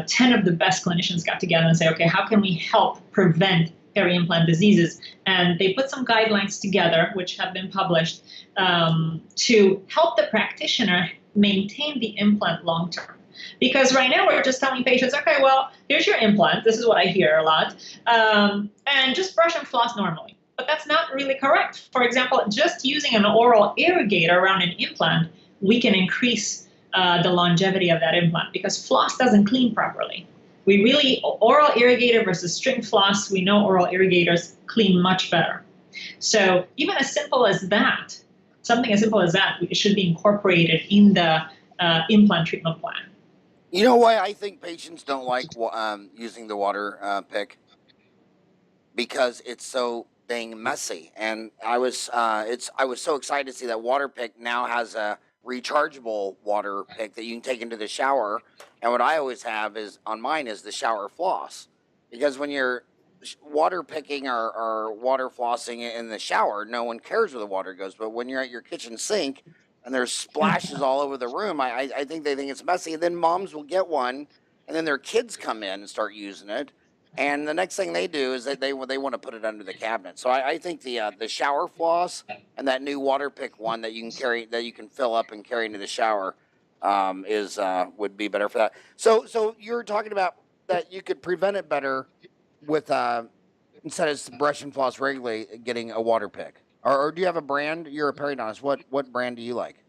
10 of the best clinicians got together and say, okay, how can we help prevent peri-implant diseases? And they put some guidelines together, which have been published, to help the practitioner maintain the implant long term. Because right now we're just telling patients, okay, well, here's your implant. This is what I hear a lot. And just brush and floss normally. But that's not really correct. For example, just using an oral irrigator around an implant, we can increase the longevity of that implant because floss doesn't clean properly. Oral irrigator versus string floss, we know oral irrigators clean much better. So even as simple as that, something as simple as that, it should be incorporated in the implant treatment plan. You know why I think patients don't like using the water pick? Because it's so dang messy. And I was so excited to see that water pick now has a rechargeable water pick that you can take into the shower. And what I always have is on mine is the shower floss, because when you're water picking or water flossing in the shower, no one cares where the water goes. But when you're at your kitchen sink and there's splashes all over the room, I think they think it's messy. And then moms will get one, and then their kids come in and start using it. And the next thing they do is that they want to put it under the cabinet. So I think the shower floss and that new water pick one that you can carry, that you can fill up and carry into the shower, would be better for that. So you're talking about that you could prevent it better with instead of brush and floss regularly, getting a water pick. Or do you have a brand? You're a periodontist. What brand do you like?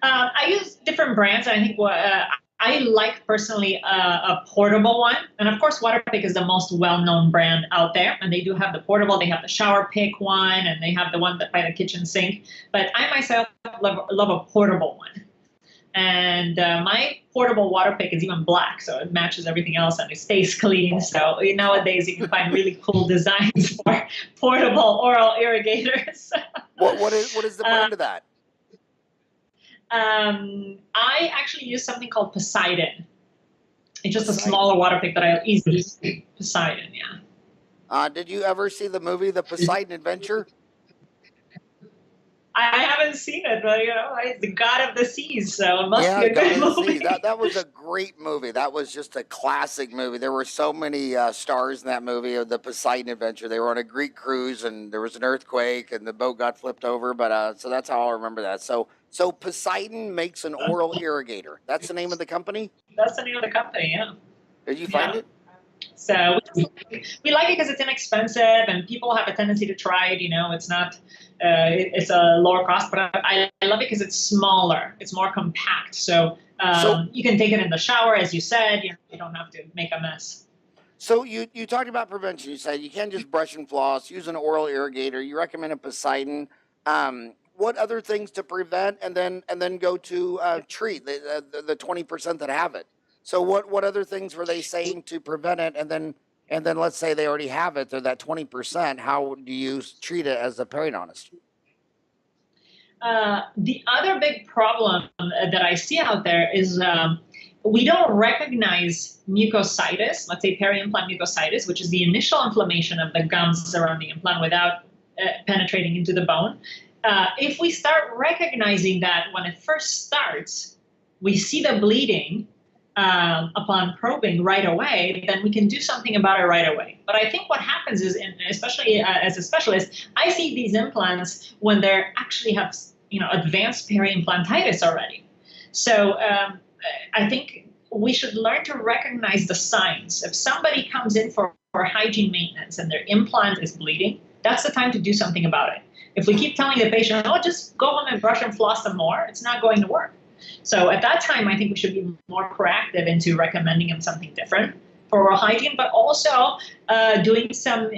I use different brands. I think I like personally a portable one. And of course, Waterpik is the most well-known brand out there. And they do have the portable. They have the shower pick one, and they have the one that by the kitchen sink. But I myself love a portable one. And my portable Waterpik is even black, so it matches everything else and it stays clean. So nowadays you can find really cool designs for portable oral irrigators. What is the brand of that? I actually use something called Poseidon. It's just a smaller Waterpik that I easily use. Poseidon, yeah. Did you ever see the movie The Poseidon Adventure? I haven't seen it, but it's the God of the Seas, so it must be a good movie. That was a great movie. That was just a classic movie. There were so many stars in that movie of the Poseidon Adventure. They were on a Greek cruise, and there was an earthquake, and the boat got flipped over. But so that's how I remember that. So Poseidon makes an oral irrigator. That's the name of the company? That's the name of the company, yeah. Did you find it? So we like it because it's inexpensive, and people have a tendency to try it. It's not, it's a lower cost, but I love it because it's smaller, it's more compact. So you can take it in the shower, as you said. You don't have to make a mess. So you talked about prevention. You said you can't just brush and floss. Use an oral irrigator. You recommend a Poseidon. What other things to prevent, and then go to treat the 20% that have it? So what other things were they saying to prevent it, and then let's say they already have it, they're that 20%, how do you treat it as a periodontist? The other big problem that I see out there is we don't recognize mucositis, let's say peri-implant mucositis, which is the initial inflammation of the gums around the implant without penetrating into the bone. If we start recognizing that when it first starts, we see the bleeding upon probing right away, then we can do something about it right away. But I think what happens is, especially as a specialist, I see these implants when they actually have advanced peri-implantitis already. So I think we should learn to recognize the signs. If somebody comes in for hygiene maintenance and their implant is bleeding, that's the time to do something about it. If we keep telling the patient, just go home and brush and floss some more, it's not going to work. So at that time, I think we should be more proactive into recommending them something different for oral hygiene, but also doing some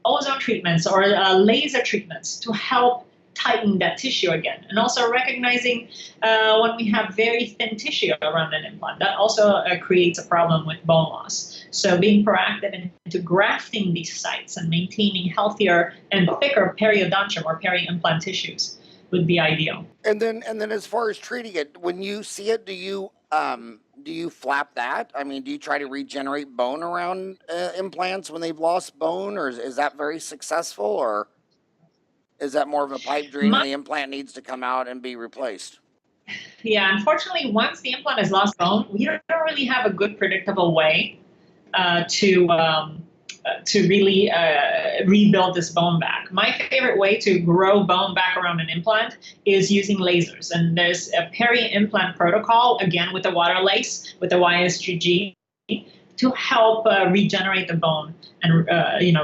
ozone treatments or laser treatments to help tighten that tissue again. And also recognizing when we have very thin tissue around an implant, that also creates a problem with bone loss. So being proactive into grafting these sites and maintaining healthier and thicker periodontium or peri-implant tissues would be ideal. And then as far as treating it, when you see it, do you flap that? I mean, do you try to regenerate bone around implants when they've lost bone, or is that very successful, or is that more of a pipe dream and the implant needs to come out and be replaced? Yeah, unfortunately, once the implant has lost bone, we don't really have a good predictable way to really rebuild this bone back. My favorite way to grow bone back around an implant is using lasers. And there's a peri-implant protocol, again, with the water lace, with the YSGG, to help regenerate the bone and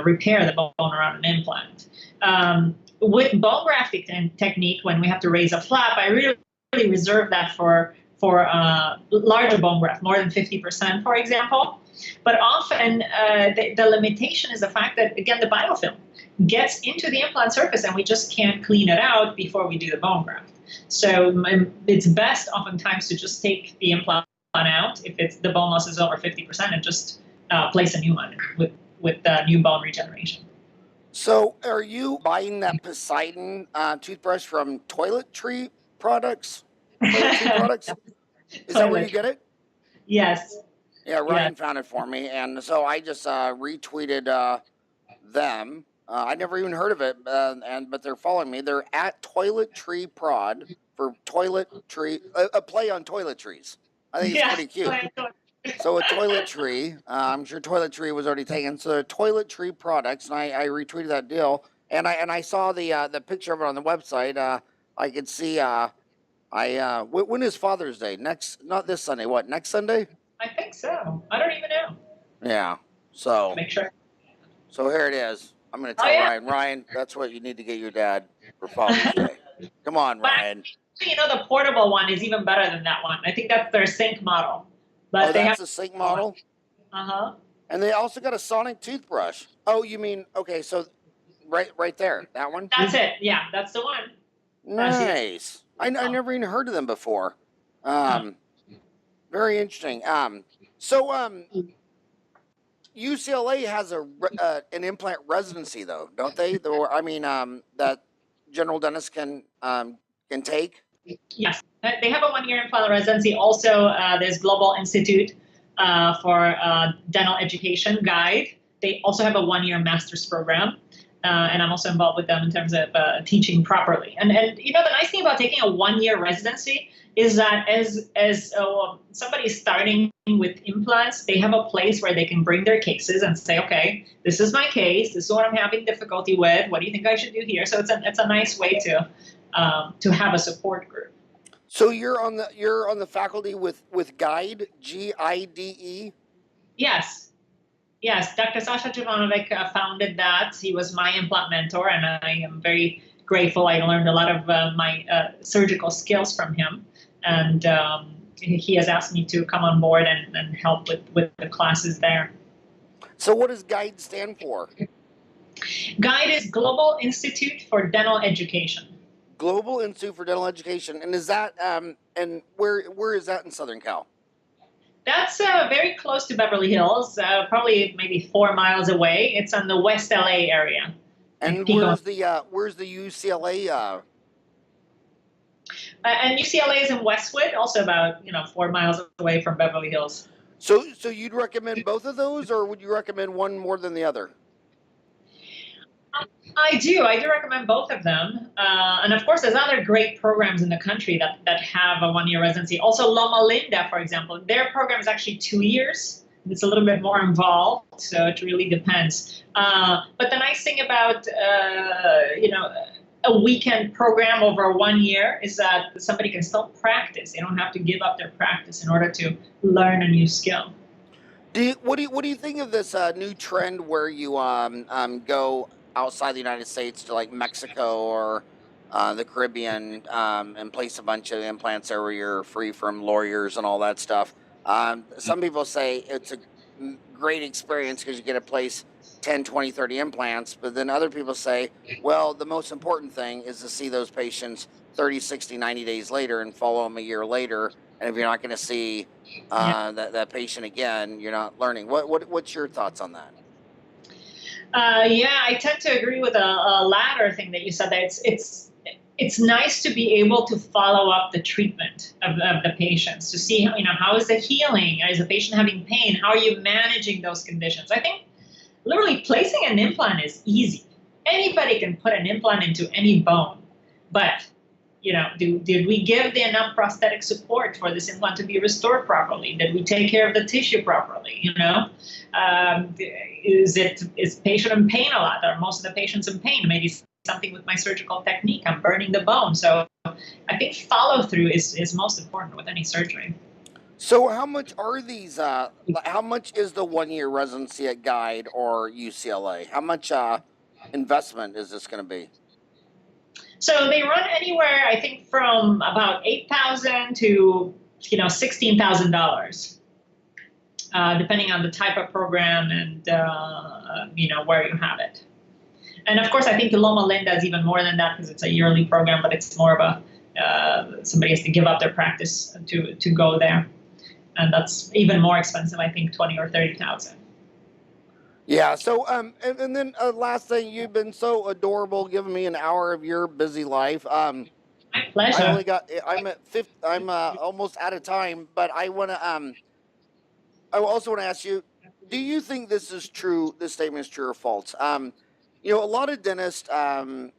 repair the bone around an implant. With bone grafting technique, when we have to raise a flap, I really reserve that for larger bone graft, more than 50%, for example. But often the limitation is the fact that, again, the biofilm gets into the implant surface and we just can't clean it out before we do the bone graft. So it's best oftentimes to just take the implant out if the bone loss is over 50% and just place a new one with new bone regeneration. So are you buying that Poseidon toothbrush from Toiletry Products? Toiletry Products? Is that where you get it? Yes. Yeah, Ryan found it for me, and so I just retweeted them. I never even heard of it, but they're following me. They're at Toiletry Prod for toiletry, a play on toiletries. I think it's pretty cute. So a toiletry, I'm sure Toiletry was already taken. So they're Toiletry Products, and I retweeted that deal, and I saw the picture of it on the website. I could see. When is Father's Day? Not this Sunday. What, next Sunday? I think so. I don't even know. Yeah. So make sure. So here it is. I'm going to tell Ryan. Ryan, that's what you need to get your dad for Father's Day. Come on, Ryan. The portable one is even better than that one. I think that's their sync model. But Oh, they that's have the sync model? Uh-huh. And they also got a sonic toothbrush. Oh, you mean, okay, so right there, that one? That's it. Yeah, that's the one. Nice. I never even heard of them before. Very interesting. So UCLA has an implant residency, though, don't they? That general dentists can take. Yes, they have a one-year implant residency. Also, there's Global Institute for Dental Education Guide. They also have a one-year master's program. And I'm also involved with them in terms of teaching properly. And the nice thing about taking a one-year residency is that as somebody is starting with implants, they have a place where they can bring their cases and say, okay, this is my case. This is what I'm having difficulty with. What do you think I should do here? So it's a nice way to have a support group. So you're on the faculty with Guide, GIDE. Yes, Dr. Sasha Jovanovic founded that. He was my implant mentor, and I am very grateful. I learned a lot of my surgical skills from him, and he has asked me to come on board and help with the classes there. So what does GUIDE stand for? GUIDE is Global Institute for Dental Education. Global Institute for Dental Education. And is that, and where is that in Southern Cal? That's very close to Beverly Hills, probably maybe 4 miles away. It's on the West LA area. And where's the UCLA? And UCLA is in Westwood, also about 4 miles away from Beverly Hills. So you'd recommend both of those, or would you recommend one more than the other? I do recommend both of them. And of course, there's other great programs in the country that have a one-year residency. Also, Loma Linda, for example, their program is actually 2 years. It's a little bit more involved, so it really depends. But the nice thing about, a weekend program over 1 year is that somebody can still practice. They don't have to give up their practice in order to learn a new skill. What do you think of this new trend where you go outside the United States to like Mexico or the Caribbean and place a bunch of implants there where you're free from lawyers and all that stuff? Some people say it's a great experience because you get to place 10, 20, 30 implants, but then other people say, well, the most important thing is to see those patients 30, 60, 90 days later and follow them a year later. And if you're not going to see that patient again, you're not learning. What's your thoughts on that? I tend to agree with a latter thing that you said. That it's nice to be able to follow up the treatment of the patients to see how is the healing? Is the patient having pain? How are you managing those conditions? I think literally placing an implant is easy. Anybody can put an implant into any bone, but did we give enough prosthetic support for this implant to be restored properly? Did we take care of the tissue properly? Is patient in pain a lot? Are most of the patients in pain? Maybe something with my surgical technique. I'm burning the bone. So I think follow through is most important with any surgery. So how much are these? How much is the 1 year residency at Guide or UCLA? How much investment is this going to be? So they run anywhere, I think, from about $8,000 to $16,000, depending on the type of program and where you have it. And of course, I think the Loma Linda is even more than that because it's a yearly program, but it's more of somebody has to give up their practice to go there, and that's even more expensive. I think $20,000 or $30,000. Yeah. So, and then last thing, you've been so adorable, giving me an hour of your busy life. My pleasure. I'm almost out of time, but I I also want to ask you, do you think this is true? This statement is true or false? A lot of dentists, I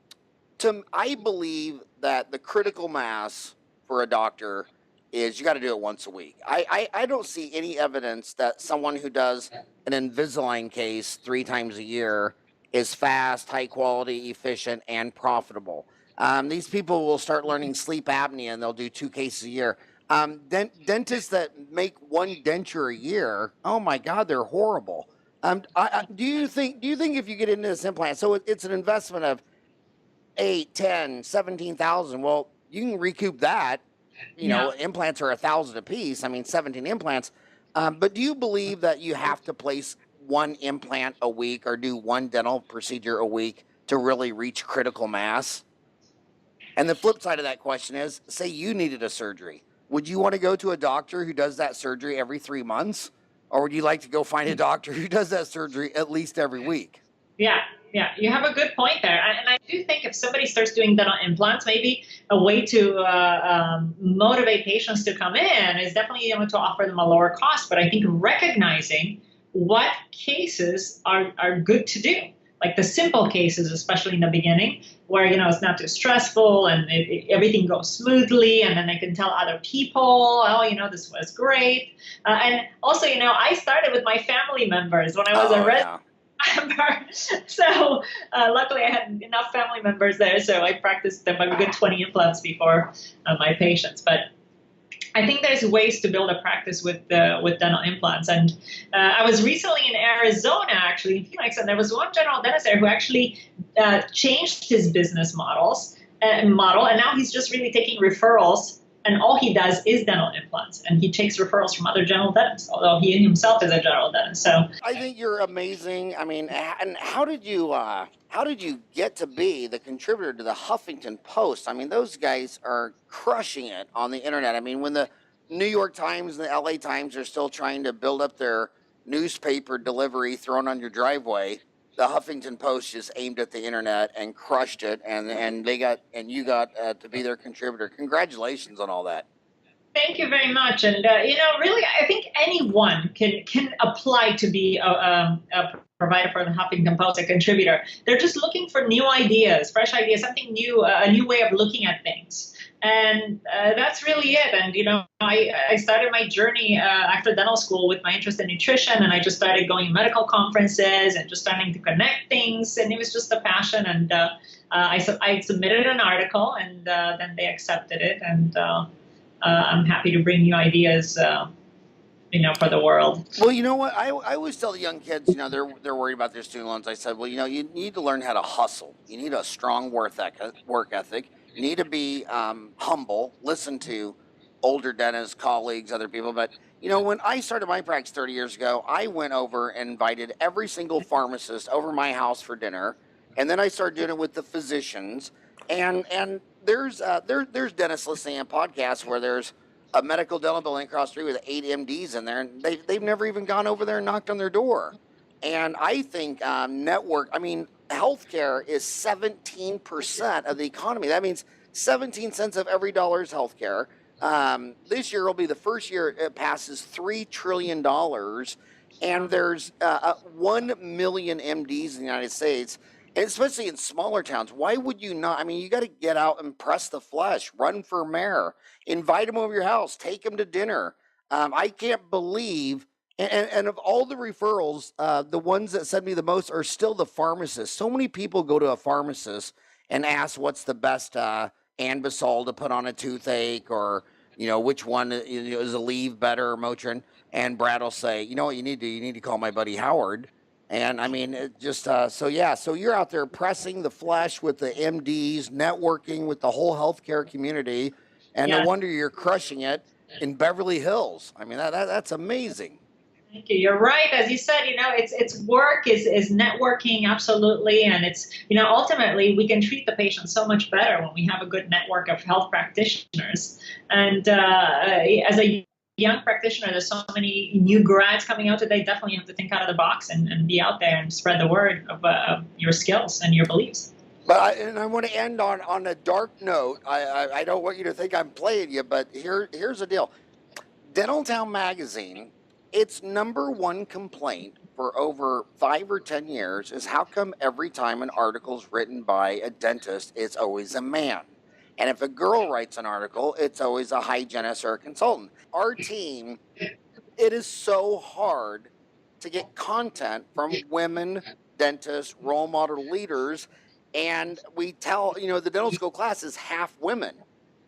believe that the critical mass for a doctor is you got to do it once a week. I don't see any evidence that someone who does an Invisalign case 3 times a year is fast, high quality, efficient, and profitable. These people will start learning sleep apnea and they'll do 2 cases a year. Dentists that make 1 denture a year, oh my God, they're horrible. Do you think if you get into this implant, so it's an investment of 8, 10, 17,000, well, you can recoup that. You Yeah. know, implants are 1,000 a piece. I mean, 17 implants. But do you believe that you have to place one implant a week or do one dental procedure a week to really reach critical mass? And the flip side of that question is, say you needed a surgery. Would you want to go to a doctor who does that surgery every 3 months? Or would you like to go find a doctor who does that surgery at least every week? Yeah, yeah, you have a good point there. And I do think if somebody starts doing dental implants, maybe a way to motivate patients to come in is definitely to offer them a lower cost. But I think recognizing what cases are good to do, like the simple cases, especially in the beginning, where it's not too stressful and everything goes smoothly, and then they can tell other people, oh, this was great. And also, I started with my family members when I was a resident. So luckily I had enough family members there, so I practiced them a good 20 implants before my patients. But I think there's ways to build a practice with dental implants. And I was recently in Arizona, actually in Phoenix, and there was one general dentist there who actually changed his business model, and now he's just really taking referrals. And all he does is dental implants, and he takes referrals from other general dentists, although he himself is a general dentist. So I think you're amazing. I mean, and how did you get to be the contributor to the Huffington Post? I mean, those guys are crushing it on the internet. I mean, when the New York Times and the LA Times are still trying to build up their newspaper delivery thrown on your driveway, the Huffington Post just aimed at the internet and crushed it, and you got to be their contributor. Congratulations on all that. thank you very much. And really, I think anyone can apply to be a provider for the Huffington Post, a contributor. They're just looking for new ideas, fresh ideas, something new, a new way of looking at things. And that's really it. And, I started my journey after dental school with my interest in nutrition, and I just started going to medical conferences and just starting to connect things. And it was just a passion. And I submitted an article, and then they accepted it. And I'm happy to bring new ideas, for the world. Well, you know what? I always tell the young kids, they're worried about their student loans. I said, well, you need to learn how to hustle. You need a strong work ethic. You need to be humble, listen to older dentists, colleagues, other people. But, when I started my practice 30 years ago, I went over and invited every single pharmacist over my house for dinner. And then I started doing it with the physicians. And there's dentists listening to podcasts where there's a medical dental building across the street with 8 MDs in there, and they've never even gone over there and knocked on their door. And I think healthcare is 17% of the economy. That means 17 cents of every dollar is healthcare. This year will be the first year it passes $3 trillion, and there's 1 million MDs in the United States, and especially in smaller towns. Why would you not? I mean, you got to get out and press the flesh, run for mayor, invite them over your house, take them to dinner. I can't believe, and of all the referrals, the ones that send me the most are still the pharmacists. So many people go to a pharmacist and ask what's the best Anbesol to put on a toothache, or which one is Aleve better, or Motrin. And Brad will say, you know what you need to call my buddy Howard. And I mean, it just so you're out there pressing the flesh with the MDs, networking with the whole healthcare community, and no wonder you're crushing it in Beverly Hills. I mean, that's amazing. Thank you. You're right. As you said, it's work is networking, absolutely. And it's, ultimately we can treat the patient so much better when we have a good network of health practitioners. And as a young practitioner, there's so many new grads coming out today. Definitely have to think out of the box and be out there and spread the word of your skills and your beliefs. But I want to end on a dark note. I don't want you to think I'm playing you, but here's the deal. Dental Town magazine, its #1 complaint for over 5 or 10 years is how come every time an article's written by a dentist, it's always a man. And if a girl writes an article, it's always a hygienist or a consultant. Our team, it is so hard to get content from women dentists, role model leaders. And we tell, the dental school class is half women.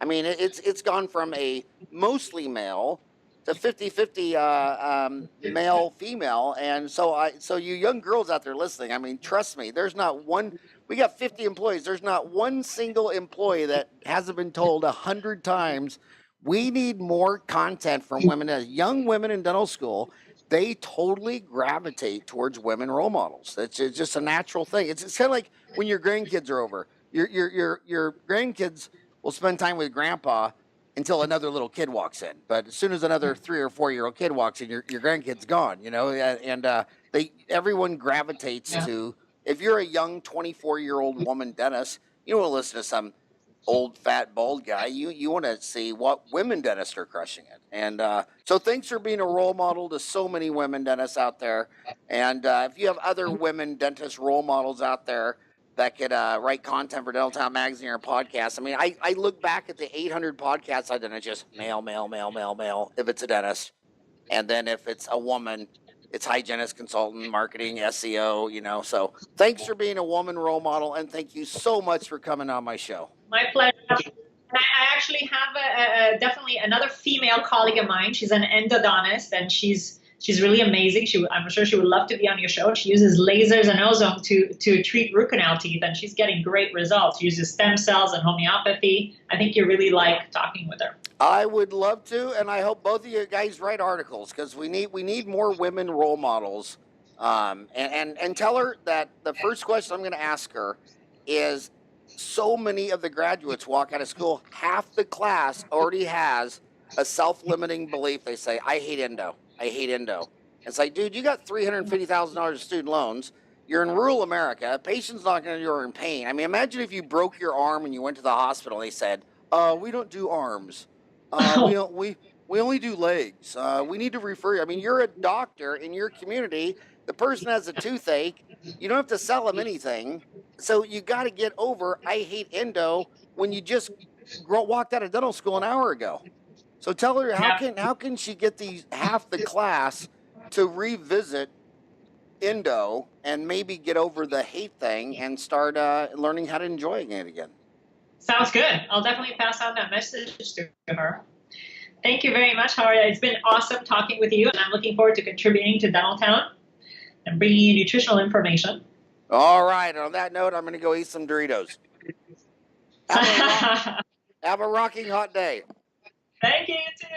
I mean, it's gone from a mostly male to 50-50 male, female. And so you young girls out there listening, I mean, trust me, there's not one We got 50 employees. There's not one single employee that hasn't been told 100 times, we need more content from women. As young women in dental school, they totally gravitate towards women role models. It's just a natural thing. It's kind of like when your grandkids are over. Your grandkids will spend time with grandpa until another little kid walks in. But as soon as another 3 or 4-year-old kid walks in, your grandkid's gone. And everyone gravitates to. If you're a young 24-year-old woman dentist, you don't want to listen to some old fat bald guy. You want to see what women dentists are crushing it. And so thanks for being a role model to so many women dentists out there. And if you have other women dentist role models out there that could write content for Dental Town Magazine or podcast. I mean, I look back at the 800 podcasts I've done. It's just male, if it's a dentist. And then if it's a woman, it's hygienist, consultant, marketing, SEO, So thanks for being a woman role model. And thank you so much for coming on my show. My pleasure. And I actually have definitely another female colleague of mine. She's an endodontist, and she's really amazing. I'm sure she would love to be on your show. She uses lasers and ozone to treat root canal teeth, and she's getting great results. She uses stem cells and homeopathy. I think you really like talking with her. I would love to, and I hope both of you guys write articles because we need more women role models. And tell her that the first question I'm going to ask her is, so many of the graduates walk out of school, half the class already has a self-limiting belief. They say, I hate endo. It's like, dude, you got $350,000 of student loans. You're in rural America. A patient's not going to you're in pain. I mean, imagine if you broke your arm and you went to the hospital and they said, we don't do arms. We only do legs. We need to refer you. I mean, you're a doctor in your community. The person has a toothache. You don't have to sell them anything. So you got to get over I hate endo when you just walked out of dental school an hour ago. So tell her how can she get half the class to revisit endo and maybe get over the hate thing and start learning how to enjoy it again. Sounds good. I'll definitely pass on that message to her. Thank you very much, Howard. It's been awesome talking with you, and I'm looking forward to contributing to Dental Town and bringing you nutritional information. All right. On that note, I'm going to go eat some Doritos. Have a rocking hot day. Thank you, you too.